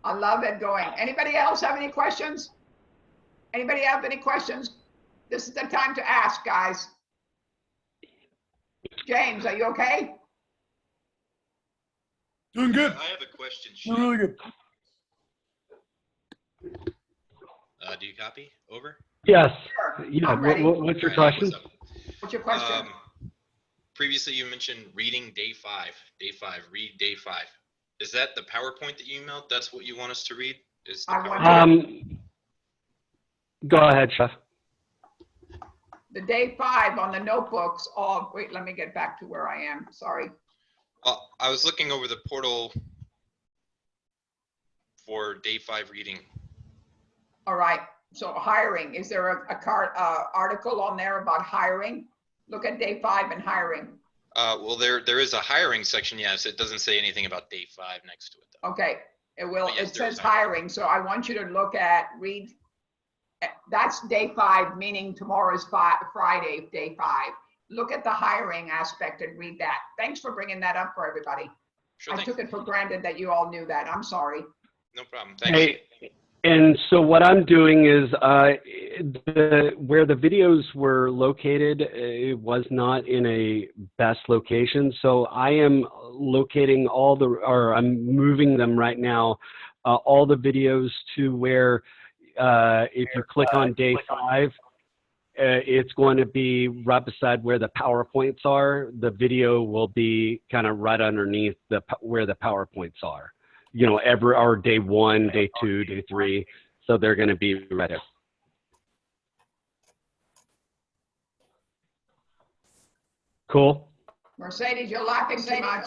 Speaker 1: I love it going. Anybody else have any questions? Anybody have any questions? This is the time to ask, guys. James, are you okay?
Speaker 4: Doing good.
Speaker 19: I have a question.
Speaker 4: Doing really good.
Speaker 19: Do you copy? Over?
Speaker 20: Yes.
Speaker 1: Sure.
Speaker 20: Yeah.
Speaker 1: I'm ready.
Speaker 20: What's your question?
Speaker 1: What's your question?
Speaker 19: Previously, you mentioned reading day 5. Day 5. Read day 5. Is that the PowerPoint that you emailed? That's what you want us to read? Is the
Speaker 20: Go ahead, Chef.
Speaker 1: The day 5 on the notebooks. Oh, wait, let me get back to where I am. Sorry.
Speaker 19: I was looking over the portal for day 5 reading.
Speaker 1: All right. So hiring, is there a article on there about hiring? Look at day 5 and hiring.
Speaker 19: Well, there is a hiring section. Yes, it doesn't say anything about day 5 next to it, though.
Speaker 1: Okay. It will.
Speaker 19: Yes,
Speaker 1: It says hiring. So I want you to look at that's day 5, meaning tomorrow is Friday, day 5. Look at the hiring aspect and read that. Thanks for bringing that up for everybody.
Speaker 19: Sure
Speaker 1: I
Speaker 19: thing.
Speaker 1: took it for granted that you all knew that. I'm sorry.
Speaker 19: No problem. Thanks.
Speaker 20: Hey, and so what I'm doing is where the videos were located, it was not in a best location. So I am locating I'm moving them right now, all the videos to where if you click on day 5, it's going to be right beside where the PowerPoints are. The video will be kind of right underneath where the PowerPoints are. You know, or day 1, day 2, day 3. So they're going to be right there. Cool.
Speaker 1: Mercedes, you're laughing too much.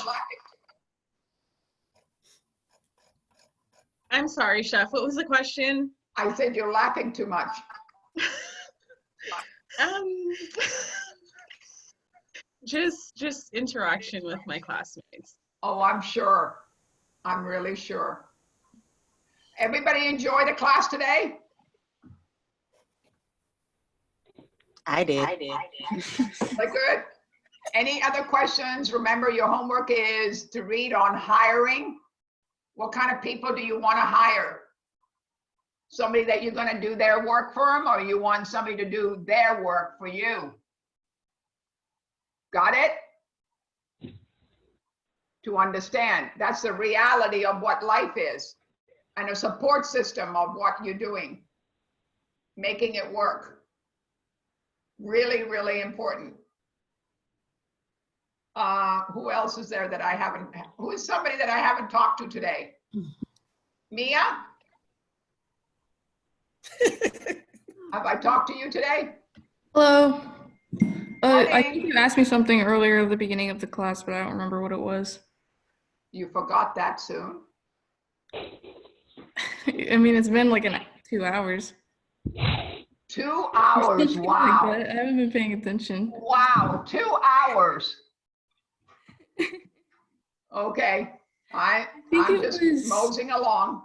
Speaker 18: I'm sorry, Chef. What was the question?
Speaker 1: I said you're laughing too much.
Speaker 18: Just interaction with my classmates.
Speaker 1: Oh, I'm sure. I'm really sure. Everybody enjoy the class today?
Speaker 10: I did.
Speaker 1: Very good. Any other questions? Remember, your homework is to read on hiring. What kind of people do you want to hire? Somebody that you're going to do their work for them, or you want somebody to do their work for you? Got it? To understand. That's the reality of what life is, and a support system of what you're doing, making it work. Really, really important. Who else is there that I haven't, who is somebody that I haven't talked to today? Mia? Have I talked to you today?
Speaker 21: Hello. I
Speaker 1: Morning.
Speaker 21: think you asked me something earlier at the beginning of the class, but I don't remember what it was.
Speaker 1: You forgot that soon?
Speaker 21: I mean, it's been like 2 hours.
Speaker 1: 2 hours,
Speaker 21: Something
Speaker 1: wow.
Speaker 21: like that. I haven't been paying attention.
Speaker 1: Wow, 2 hours. Okay, I'm just moseying along.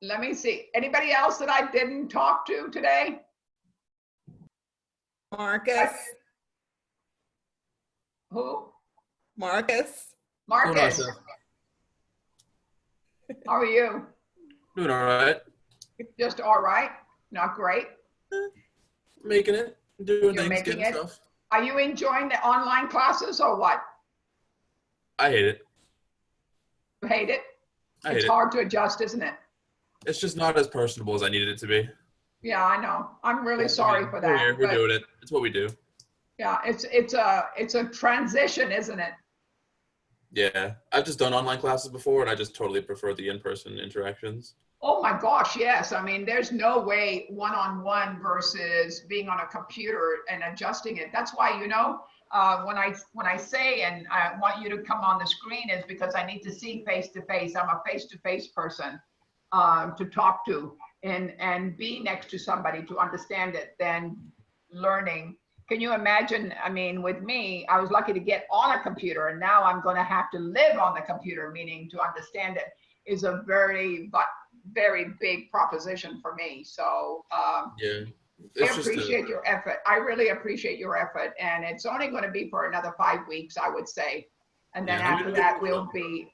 Speaker 1: Let me see. Anybody else that I didn't talk to today?
Speaker 11: Marcus.
Speaker 1: Who?
Speaker 11: Marcus.
Speaker 1: Marcus. How are you?
Speaker 22: Doing all right.
Speaker 1: Just all right? Not great?
Speaker 22: Making it. Doing
Speaker 1: You're
Speaker 22: things,
Speaker 1: making
Speaker 22: getting
Speaker 1: it?
Speaker 22: stuff.
Speaker 1: Are you enjoying the online classes or what?
Speaker 22: I hate it.
Speaker 1: You hate it?
Speaker 22: I hate
Speaker 1: It's
Speaker 22: it.
Speaker 1: hard to adjust, isn't it?
Speaker 22: It's just not as personable as I needed it to be.
Speaker 1: Yeah, I know. I'm really sorry for
Speaker 22: We're here.
Speaker 1: that.
Speaker 22: We're
Speaker 1: but
Speaker 22: doing it. It's what we do.
Speaker 1: yeah, it's a transition, isn't it?
Speaker 22: Yeah. I've just done online classes before, and I just totally prefer the in-person interactions.
Speaker 1: Oh my gosh, yes. I mean, there's no way one-on-one versus being on a computer and adjusting it. That's why, you know, when I say and I want you to come on the screen is because I need to see face-to-face. I'm a face-to-face person to talk to and be next to somebody to understand it, then learning. Can you imagine? I mean, with me, I was lucky to get on a computer, and now I'm going to have to live on the computer, meaning to understand it is a very big proposition for me. So
Speaker 22: Yeah.
Speaker 1: I appreciate your effort. I really appreciate your effort, and it's only going to be for another 5 weeks, I would say, and then
Speaker 22: Yeah, I mean,
Speaker 1: after that we'll be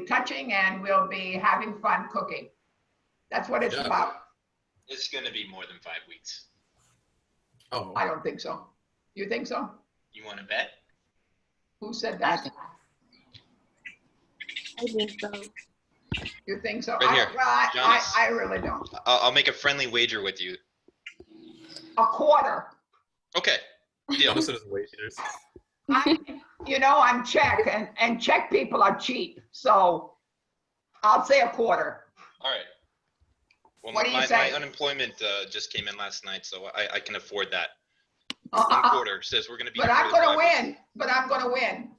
Speaker 1: touching and we'll be having fun cooking. That's what it's
Speaker 22: Yeah.
Speaker 1: about.
Speaker 19: It's going to be more than 5 weeks.
Speaker 22: Oh.
Speaker 1: I don't think so. You think so?
Speaker 19: You want to bet?
Speaker 1: Who said that?
Speaker 15: I think so.
Speaker 1: You think so?
Speaker 19: Right here, Jonas.
Speaker 1: I really don't.
Speaker 19: I'll make a friendly wager with you.
Speaker 1: A quarter.
Speaker 19: Okay. Deal.
Speaker 22: Honestly, it's waiters.
Speaker 1: You know, I'm Czech, and Czech people are cheap. So I'll say a quarter.
Speaker 19: All right. Well,
Speaker 1: What do you
Speaker 19: my
Speaker 1: say?
Speaker 19: unemployment just came in last night, so I can afford that.
Speaker 1: Uh-uh.
Speaker 19: One quarter says we're going to be.
Speaker 1: But
Speaker 19: here
Speaker 1: I'm
Speaker 19: for
Speaker 1: going to
Speaker 19: 5 weeks.
Speaker 1: win. But I'm going to win.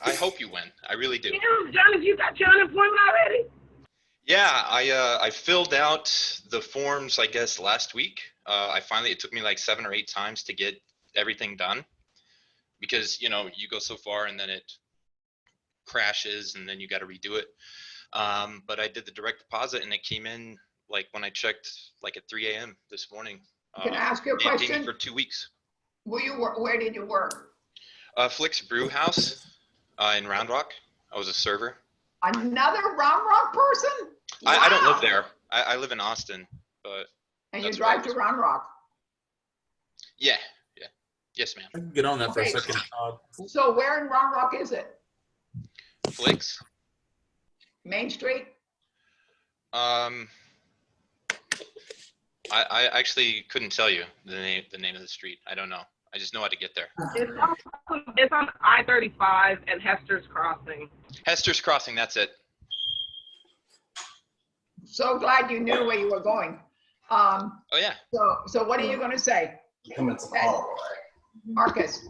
Speaker 19: I hope you win. I really do.
Speaker 5: Jonas, you got your unemployment already?
Speaker 19: Yeah, I filled out the forms, I guess, last week. It took me like 7 or 8 times to get everything done because, you know, you go so far and then it crashes and then you got to redo it. But I did the direct deposit and it came in like when I checked like at 3 a.m. this morning.
Speaker 1: Can I ask you a
Speaker 19: They paid
Speaker 1: question?
Speaker 19: me for 2 weeks.
Speaker 1: Where did you work?
Speaker 19: Flick's Brew House in Round Rock. I was a server.
Speaker 1: Another Round Rock person?
Speaker 19: I don't live
Speaker 1: Wow.
Speaker 19: there. I live in Austin, but
Speaker 1: And you
Speaker 19: that's where I
Speaker 1: drive to
Speaker 19: was.
Speaker 1: Round Rock.
Speaker 19: Yeah. Yes, ma'am.
Speaker 22: I can get on that for a
Speaker 1: Okay.
Speaker 22: second.
Speaker 1: So where in Round Rock is it?
Speaker 19: Flicks.
Speaker 1: Main Street?
Speaker 19: I actually couldn't tell you the name of the street. I don't know. I just know how to get there.
Speaker 5: It's on I-35 and Hester's Crossing.
Speaker 19: Hester's Crossing, that's it.
Speaker 1: So glad you knew where you were going.
Speaker 19: Oh yeah.
Speaker 1: So what are you going to say? Marcus?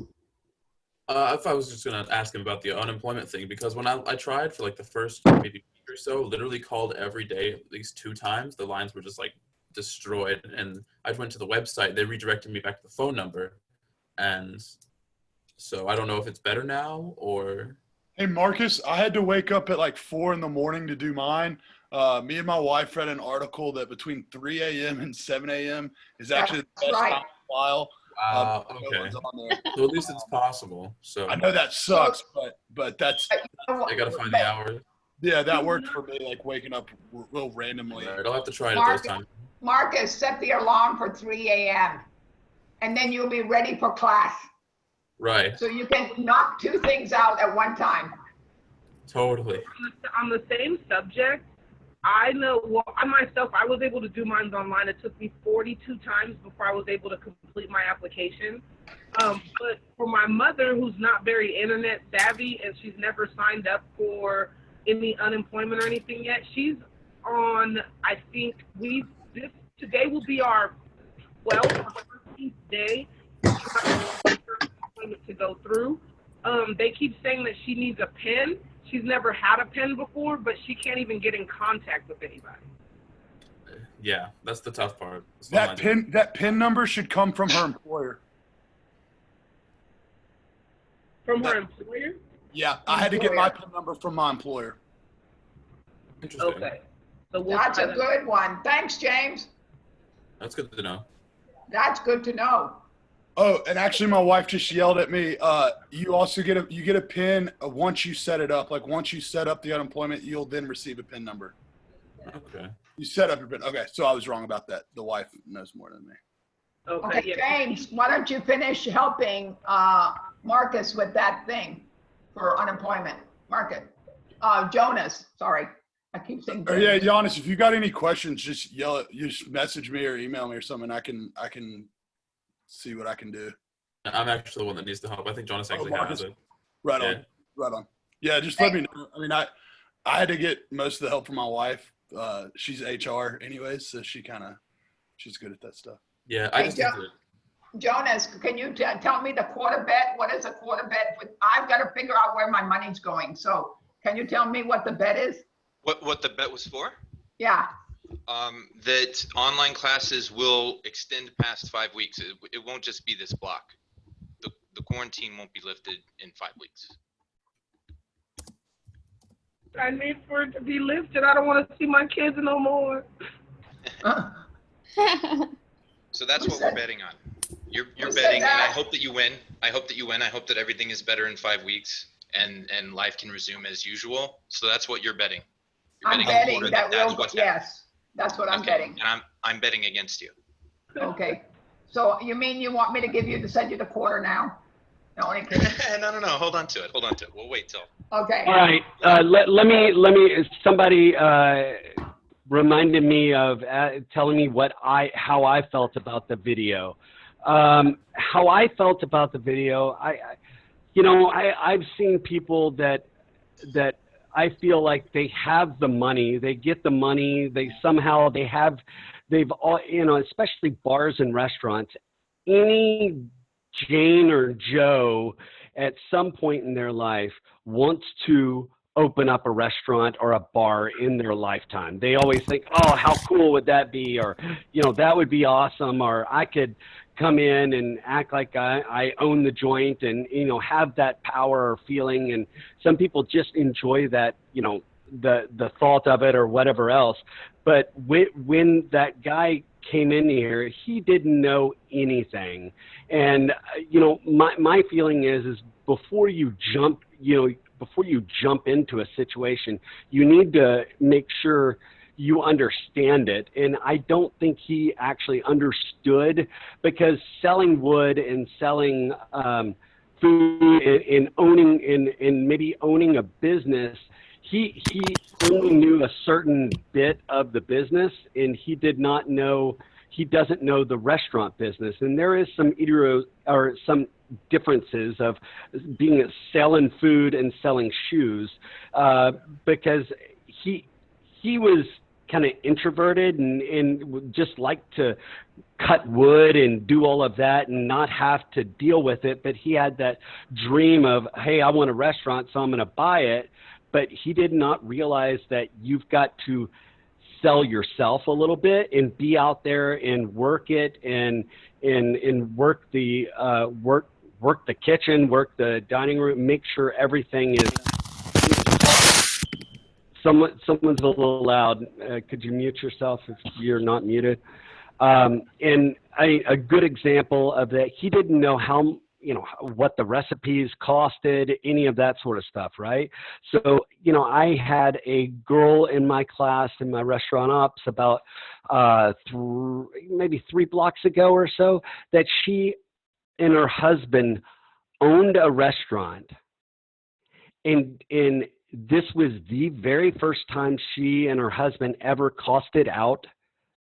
Speaker 22: If I was just gonna ask him about the unemployment thing, because when I tried for like the first maybe week or so, literally called every day at least 2 times. The lines were just like destroyed, and I went to the website. They redirected me back to the phone number, and so I don't know if it's better now or.
Speaker 4: Hey, Marcus, I had to wake up at like 4 in the morning to do mine. Me and my wife read an article that between 3 a.m. and 7 a.m. is actually the best
Speaker 1: right.
Speaker 4: time to file.
Speaker 22: Wow.
Speaker 4: No
Speaker 22: Okay.
Speaker 4: one's on there.
Speaker 22: So at least it's possible. So
Speaker 4: I know that sucks, but that's
Speaker 22: I gotta find the hours.
Speaker 4: yeah, that worked for me. Like waking up real randomly.
Speaker 22: All right, I'll have to try it at those times.
Speaker 1: Marcus, set the alarm for 3 a.m. and then you'll be ready for class.
Speaker 22: Right.
Speaker 1: So you can knock 2 things out at one time.
Speaker 22: Totally.
Speaker 5: On the same subject, I know, well, I myself, I was able to do mine online. It took me 42 times before I was able to complete my application. But for my mother, who's not very internet savvy and she's never signed up for any unemployment or anything yet, she's on, I think today will be our 12th or 13th day to go through. They keep saying that she needs a pen. She's never had a pen before, but she can't even get in contact with anybody.
Speaker 22: Yeah, that's the tough part.
Speaker 4: That pin number should come from her employer.
Speaker 5: From her employer?
Speaker 4: Yeah, I had to get my pin number from my employer.
Speaker 22: Interesting.
Speaker 5: Okay. So
Speaker 1: That's a good one. Thanks, James.
Speaker 22: That's good to know.
Speaker 1: That's good to know.
Speaker 4: Oh, and actually, my wife just yelled at me. You also get a pin once you set it up. Like once you set up the unemployment, you'll then receive a pin number.
Speaker 22: Okay.
Speaker 4: You set up your pin. Okay, so I was wrong about that. The wife knows more than me.
Speaker 1: Okay, James, why don't you finish helping Marcus with that thing for unemployment? Marcus, Jonas, sorry. I keep saying James.
Speaker 4: Yeah, Giannis, if you got any questions, just just message me or email me or something. I can see what I can do.
Speaker 22: I'm actually the one that needs the help. I think Jonas actually has it.
Speaker 4: Right on. Right on. Yeah, just let me know. I mean, I had to get most of the help from my wife. She's HR anyways, so she's good at that stuff.
Speaker 22: Yeah, I just need to.
Speaker 1: Jonas, can you tell me the quarter bet? What is a quarter bet? I've got to figure out where my money's going. So can you tell me what the bet is?
Speaker 19: What the bet was for?
Speaker 1: Yeah.
Speaker 19: That online classes will extend past 5 weeks. It won't just be this block. The quarantine won't be lifted in 5 weeks.
Speaker 5: I need for it to be lifted. I don't want to see my kids no more.
Speaker 19: So that's what we're betting on. You're betting, and I hope that you win. I hope that everything is better in 5 weeks, and life can resume as usual. So that's what you're betting.
Speaker 1: I'm betting that will. Yes, that's what I'm betting.
Speaker 19: And I'm betting against you.
Speaker 1: Okay. So you mean you want me to send you the quarter now? No, only kidding.
Speaker 19: No. Hold on to it. We'll wait till.
Speaker 1: Okay.
Speaker 20: All right. Let me. Somebody reminded me of telling me how I felt about the video. How I felt about the video. I've seen people that I feel like they have the money. They get the money. They've all, especially bars and restaurants. Any Jane or Joe at some point in their life wants to open up a restaurant or a bar in their lifetime. They always think, oh, how cool would that be? Or, that would be awesome. Or I could come in and act like I own the joint and, have that power or feeling. And some people just enjoy that, the thought of it or whatever else. But when that guy came in here, he didn't know anything. And, my feeling is before you jump into a situation, you need to make sure you understand it. And I don't think he actually understood, because selling wood and selling food and maybe owning a business, he only knew a certain bit of the business, and he doesn't know the restaurant business. And there is some differences of selling food and selling shoes, because he was kind of introverted and just liked to cut wood and do all of that and not have to deal with it. But he had that dream of, hey, I want a restaurant, so I'm going to buy it. But he did not realize that you've got to sell yourself a little bit and be out there and work it and work the kitchen, work the dining room, make sure everything is someone's a little loud. Could you mute yourself if you're not muted? And a good example of that, he didn't know how, what the recipes costed, any of that sort of stuff, right? So, I had a girl in my class in my restaurant ops about maybe 3 blocks ago or so, that she and her husband owned a restaurant. And this was the very first time she and her husband ever costed out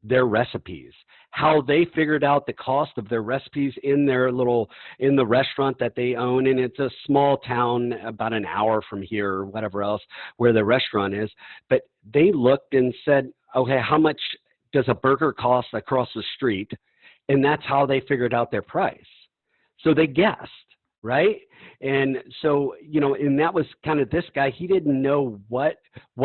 Speaker 20: their recipes. How they figured out the cost of their recipes in the restaurant that they own. And it's a small town about an hour from here or whatever else where the restaurant is. But they looked and said, okay, how much does a burger cost across the street? And that's how they figured out their price. So they guessed, right? And so, and that was kind of this guy. He didn't know what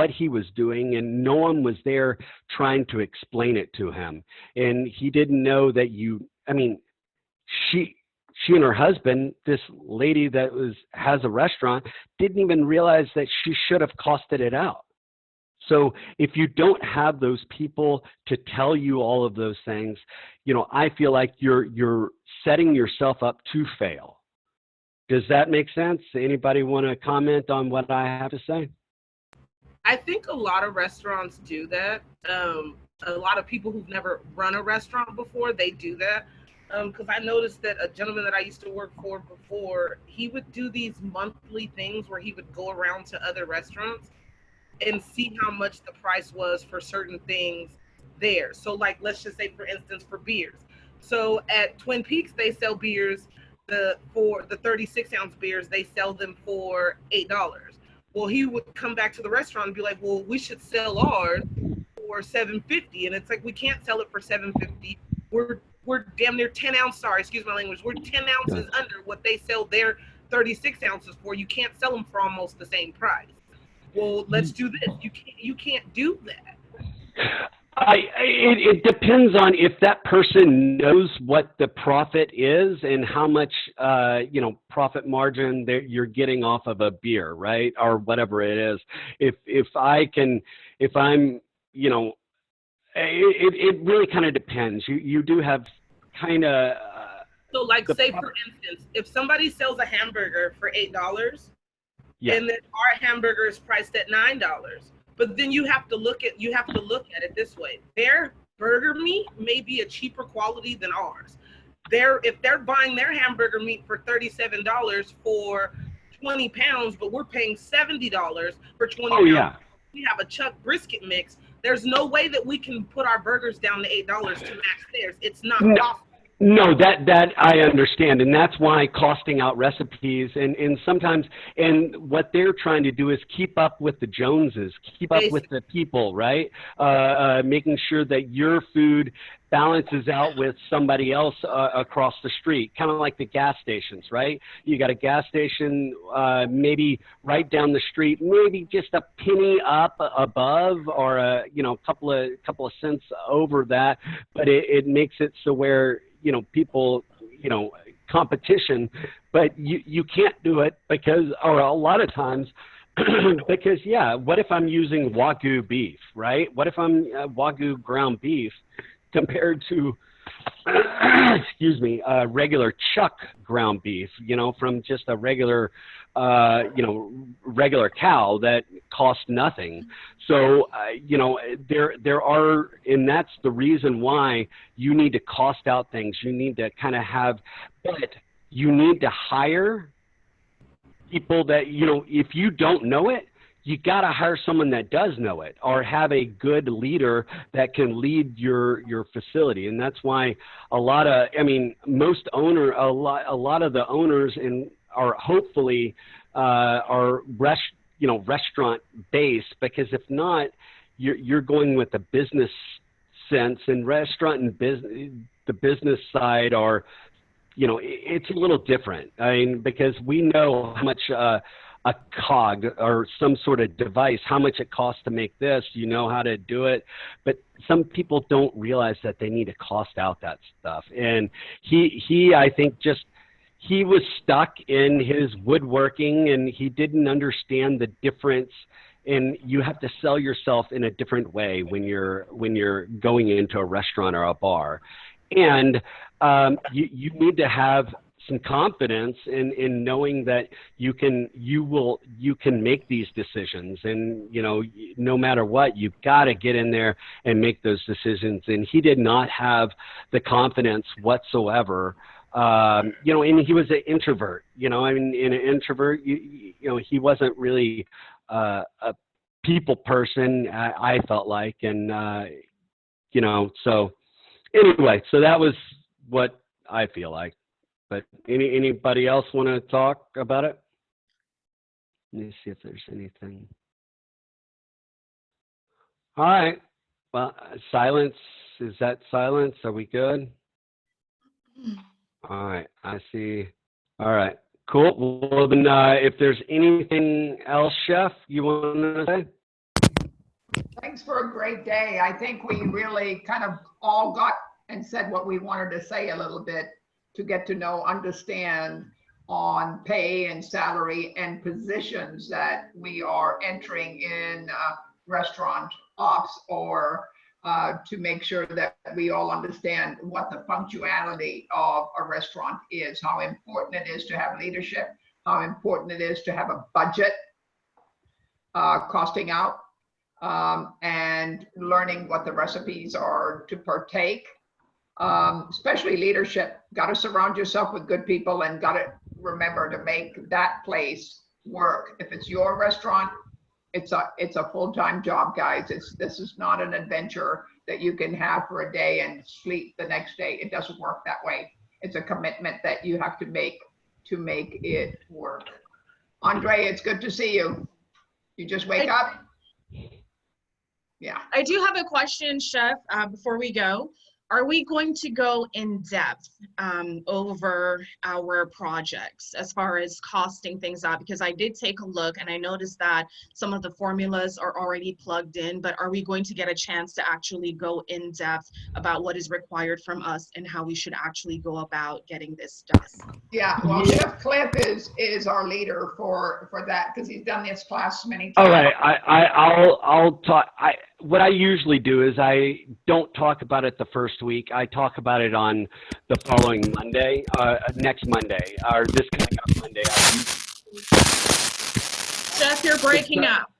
Speaker 20: he was doing, and no one was there trying to explain it to him. And he didn't know that she and her husband, this lady that has a restaurant, didn't even realize that she should have costed it out. So if you don't have those people to tell you all of those things, I feel like you're setting yourself up to fail. Does that make sense? Anybody want to comment on what I have to say?
Speaker 5: I think a lot of restaurants do that. A lot of people who've never run a restaurant before, they do that. Because I noticed that a gentleman that I used to work for before, he would do these monthly things where he would go around to other restaurants and see how much the price was for certain things there. So like, let's just say, for instance, for beers. So at Twin Peaks, they sell beers for the 36-ounce beers, they sell them for $8. Well, he would come back to the restaurant and be like, well, we should sell ours for $7.50. And it's like, we can't sell it for $7.50. We're damn near 10 ounce, sorry, excuse my language. We're 10 ounces under what they sell their 36 ounces for. You can't sell them for almost the same price. Well, let's do this. You can't do that.
Speaker 20: It depends on if that person knows what the profit is and how much, profit margin that you're getting off of a beer, right? Or whatever it is. It really kind of depends. You do have kind of.
Speaker 5: So like, say for instance, if somebody sells a hamburger for $8,
Speaker 20: yeah,
Speaker 5: and then our hamburger is priced at $9. But then you have to look at it this way. Their burger meat may be a cheaper quality than ours. If they're buying their hamburger meat for $37 for 20 pounds, but we're paying $70 for 20 pounds.
Speaker 20: Yeah.
Speaker 5: We have a Chuck brisket mix. There's no way that we can put our burgers down to $8 to match theirs. It's not possible.
Speaker 20: No, that I understand, and that's why costing out recipes and sometimes, and what they're trying to do is keep up with the Joneses, keep up with the people, right? Making sure that your food balances out with somebody else across the street, kind of like the gas stations, right? You got a gas station maybe right down the street, maybe just a penny up above, or a couple of cents over that, but it makes it so where people, competition, but you can't do it because, or a lot of times, because, what if I'm using Wagyu beef, right? What if I'm Wagyu ground beef compared to, regular Chuck ground beef, from just a regular, regular cow that costs nothing. So, there are, and that's the reason why you need to cost out things. You need to kind of have, but you need to hire people that, if you don't know it, you got to hire someone that does know it, or have a good leader that can lead your facility. And that's why a lot of the owners are hopefully are restaurant based, because if not, you're going with the business sense, and restaurant and the business side are, it's a little different. I mean, because we know how much a cog or some sort of device, how much it costs to make this, how to do it. But some people don't realize that they need to cost out that stuff. And he I think he was stuck in his woodworking, and he didn't understand the difference and you have to sell yourself in a different way when you're going into a restaurant or a bar, and you need to have some confidence in knowing that you can make these decisions, and no matter what, you've got to get in there and make those decisions. And he did not have the confidence whatsoever. And he was an introvert. In an introvert, he wasn't really a people person. I felt like, and so anyway, so that was what I feel like. But anybody else want to talk about it? Let me see if there's anything. All right. Well, silence. Is that silence? Are we good? All right. I see. All right. Cool. Well, then, if there's anything else, Chef, you want to say?
Speaker 1: Thanks for a great day. I think we really kind of all got and said what we wanted to say a little bit, to get to know, understand on pay and salary and positions that we are entering in restaurant ops, or to make sure that we all understand what the functionality of a restaurant is, how important it is to have leadership, how important it is to have a budget, costing out, and learning what the recipes are to partake. Especially leadership. Got to surround yourself with good people, and got to remember to make that place work. If it's your restaurant, it's a full-time job, guys. This is not an adventure that you can have for a day and sleep the next day. It doesn't work that way. It's a commitment that you have to make it work. Andre, it's good to see you. You just wake up? Yeah.
Speaker 18: I do have a question, Chef, before we go. Are we going to go in depth over our projects as far as costing things out? Because I did take a look and I noticed that some of the formulas are already plugged in, but are we going to get a chance to actually go in depth about what is required from us and how we should actually go about getting this done?
Speaker 1: Yeah, well, Chef Cliff is our leader for that, because he's done this class many times.
Speaker 20: All right, I'll talk. What I usually do is I don't talk about it the first week. I talk about it on the following Monday, next Monday, or this coming up Monday.
Speaker 18: Chef, you're breaking up.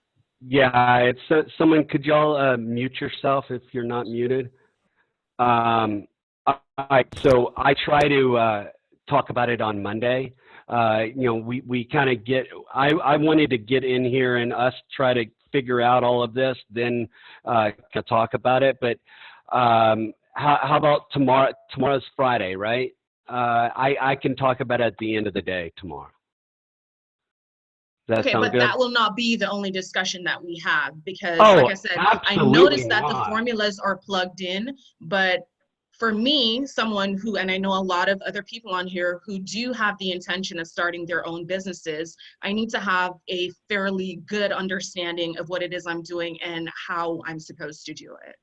Speaker 20: Yeah, it's someone. Could y'all mute yourself if you're not muted? All right, so I try to talk about it on Monday. We kind of get. I wanted to get in here and us try to figure out all of this, then can talk about it. But how about tomorrow? Tomorrow's Friday, right? I can talk about it at the end of the day tomorrow. Does that
Speaker 18: Okay,
Speaker 20: sound
Speaker 18: but
Speaker 20: good?
Speaker 18: that will not be the only discussion that we have, because
Speaker 20: Oh,
Speaker 18: like I said, I
Speaker 20: absolutely
Speaker 18: noticed that the
Speaker 20: not.
Speaker 18: formulas are plugged in, but for me, someone who, and I know a lot of other people on here who do have the intention of starting their own businesses, I need to have a fairly good understanding of what it is I'm doing and how I'm supposed to do it.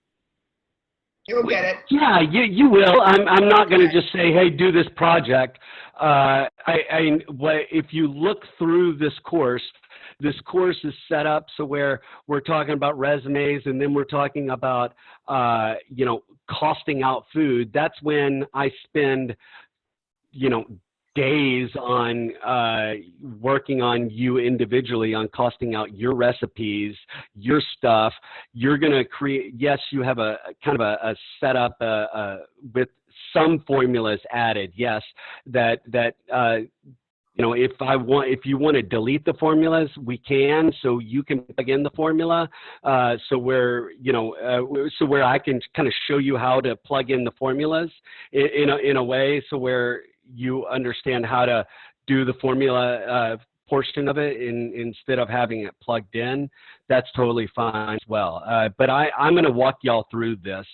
Speaker 1: You'll get it.
Speaker 20: Yeah, you will. I'm not going to just say, hey, do this project. If you look through this course is set up so where we're talking about resumes, and then we're talking about, costing out food. That's when I spend, days on working on you individually on costing out your recipes, your stuff. You're going to create, yes, you have a kind of a setup with some formulas added. Yes, if you want to delete the formulas, we can, so you can plug in the formula. So where I can kind of show you how to plug in the formulas in a way so where you understand how to do the formula portion of it instead of having it plugged in. That's totally fine as well. But I'm going to walk y'all through this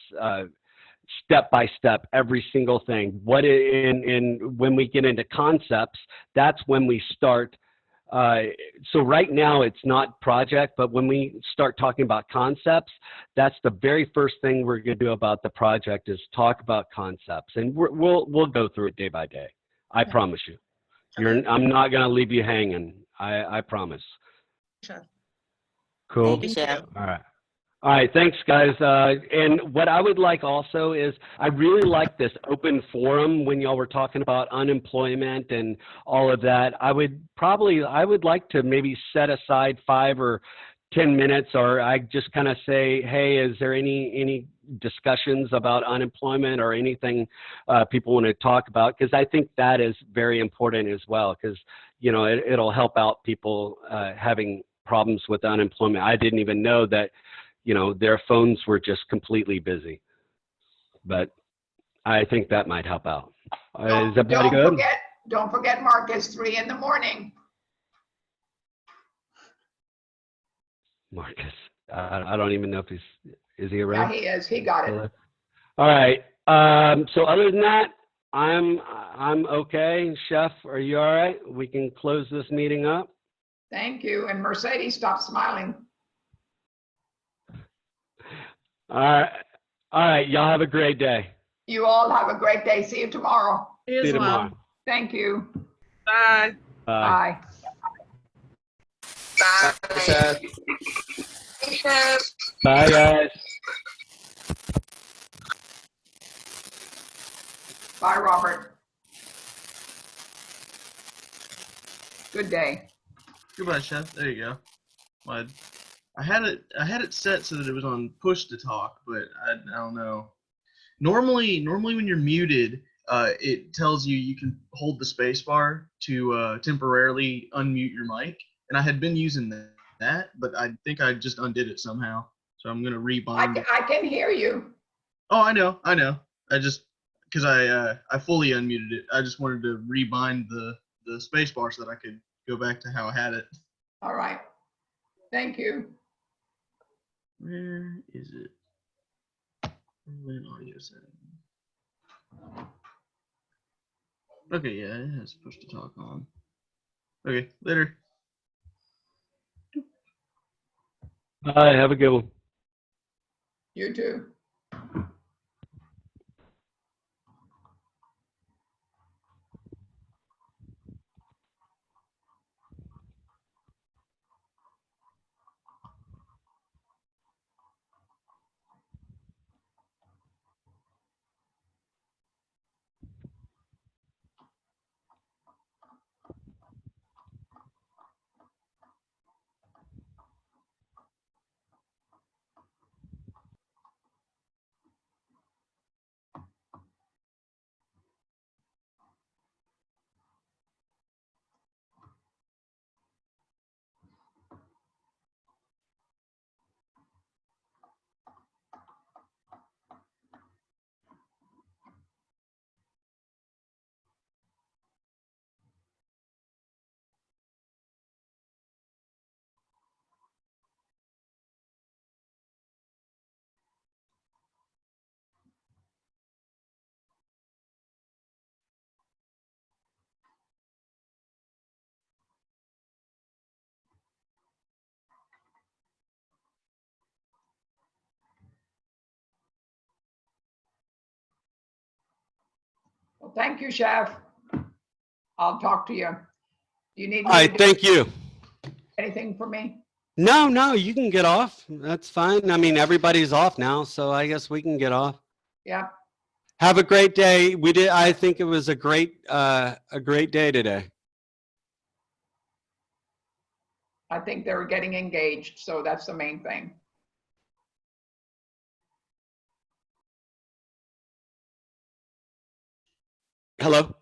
Speaker 20: step by step, every single thing. When we get into concepts, that's when we start. So right now it's not project, but when we start talking about concepts, that's the very first thing we're going to do about the project is talk about concepts, and we'll go through it day by day. I promise you. I'm not going to leave you hanging. I promise.
Speaker 18: Sure.
Speaker 20: Cool.
Speaker 10: Thank you, Chef.
Speaker 20: All right. All right, thanks, guys. And what I would like also is I really like this open forum when y'all were talking about unemployment and all of that. I would like to maybe set aside 5 or 10 minutes, or I just kind of say, hey, is there any discussions about unemployment or anything people want to talk about? Because I think that is very important as well, because, you know, it'll help out people having problems with unemployment. I didn't even know that, you know, their phones were just completely busy. But I think that might help out. Is everybody good?
Speaker 1: Don't forget Marcus, 3 in the morning.
Speaker 20: Marcus, I don't even know if is he around?
Speaker 1: Yeah, he is. He got it.
Speaker 20: All right. So other than that, I'm okay. Chef, are you all right? We can close this meeting up.
Speaker 1: Thank you. And Mercedes, stop smiling.
Speaker 20: All right. All right. Y'all have a great day.
Speaker 1: You all have a great day. See you tomorrow.
Speaker 20: See you tomorrow.
Speaker 1: Thank you.
Speaker 5: Bye.
Speaker 20: Bye.
Speaker 1: Bye.
Speaker 20: Bye, guys.
Speaker 1: Bye, Robert. Good day.
Speaker 13: Goodbye, Chef. There you go. I had it set so that it was on push to talk, but I don't know. Normally when you're muted, it tells you can hold the space bar to temporarily unmute your mic, and I had been using that, but I think I just undid it somehow. So I'm gonna rebind.
Speaker 1: I can hear you.
Speaker 13: Oh, I know. I just because I fully unmuted it. I just wanted to rebind the space bar so that I could go back to how I had it.
Speaker 1: All right. Thank you.
Speaker 13: Where is it? Audio setting. Okay, yeah, it has push to talk on. Okay, later.
Speaker 20: Bye. Have a good one.
Speaker 1: You too. Well, thank you, Chef. I'll talk to you. Do you need me
Speaker 2: All right,
Speaker 1: to do
Speaker 2: thank you.
Speaker 1: anything for me?
Speaker 2: No, you can get off. That's fine. I mean, everybody's off now, so I guess we can get off.
Speaker 1: Yeah.
Speaker 2: Have a great day. I think it was a great day today.
Speaker 1: I think they're getting engaged, so that's the main thing.
Speaker 2: Hello?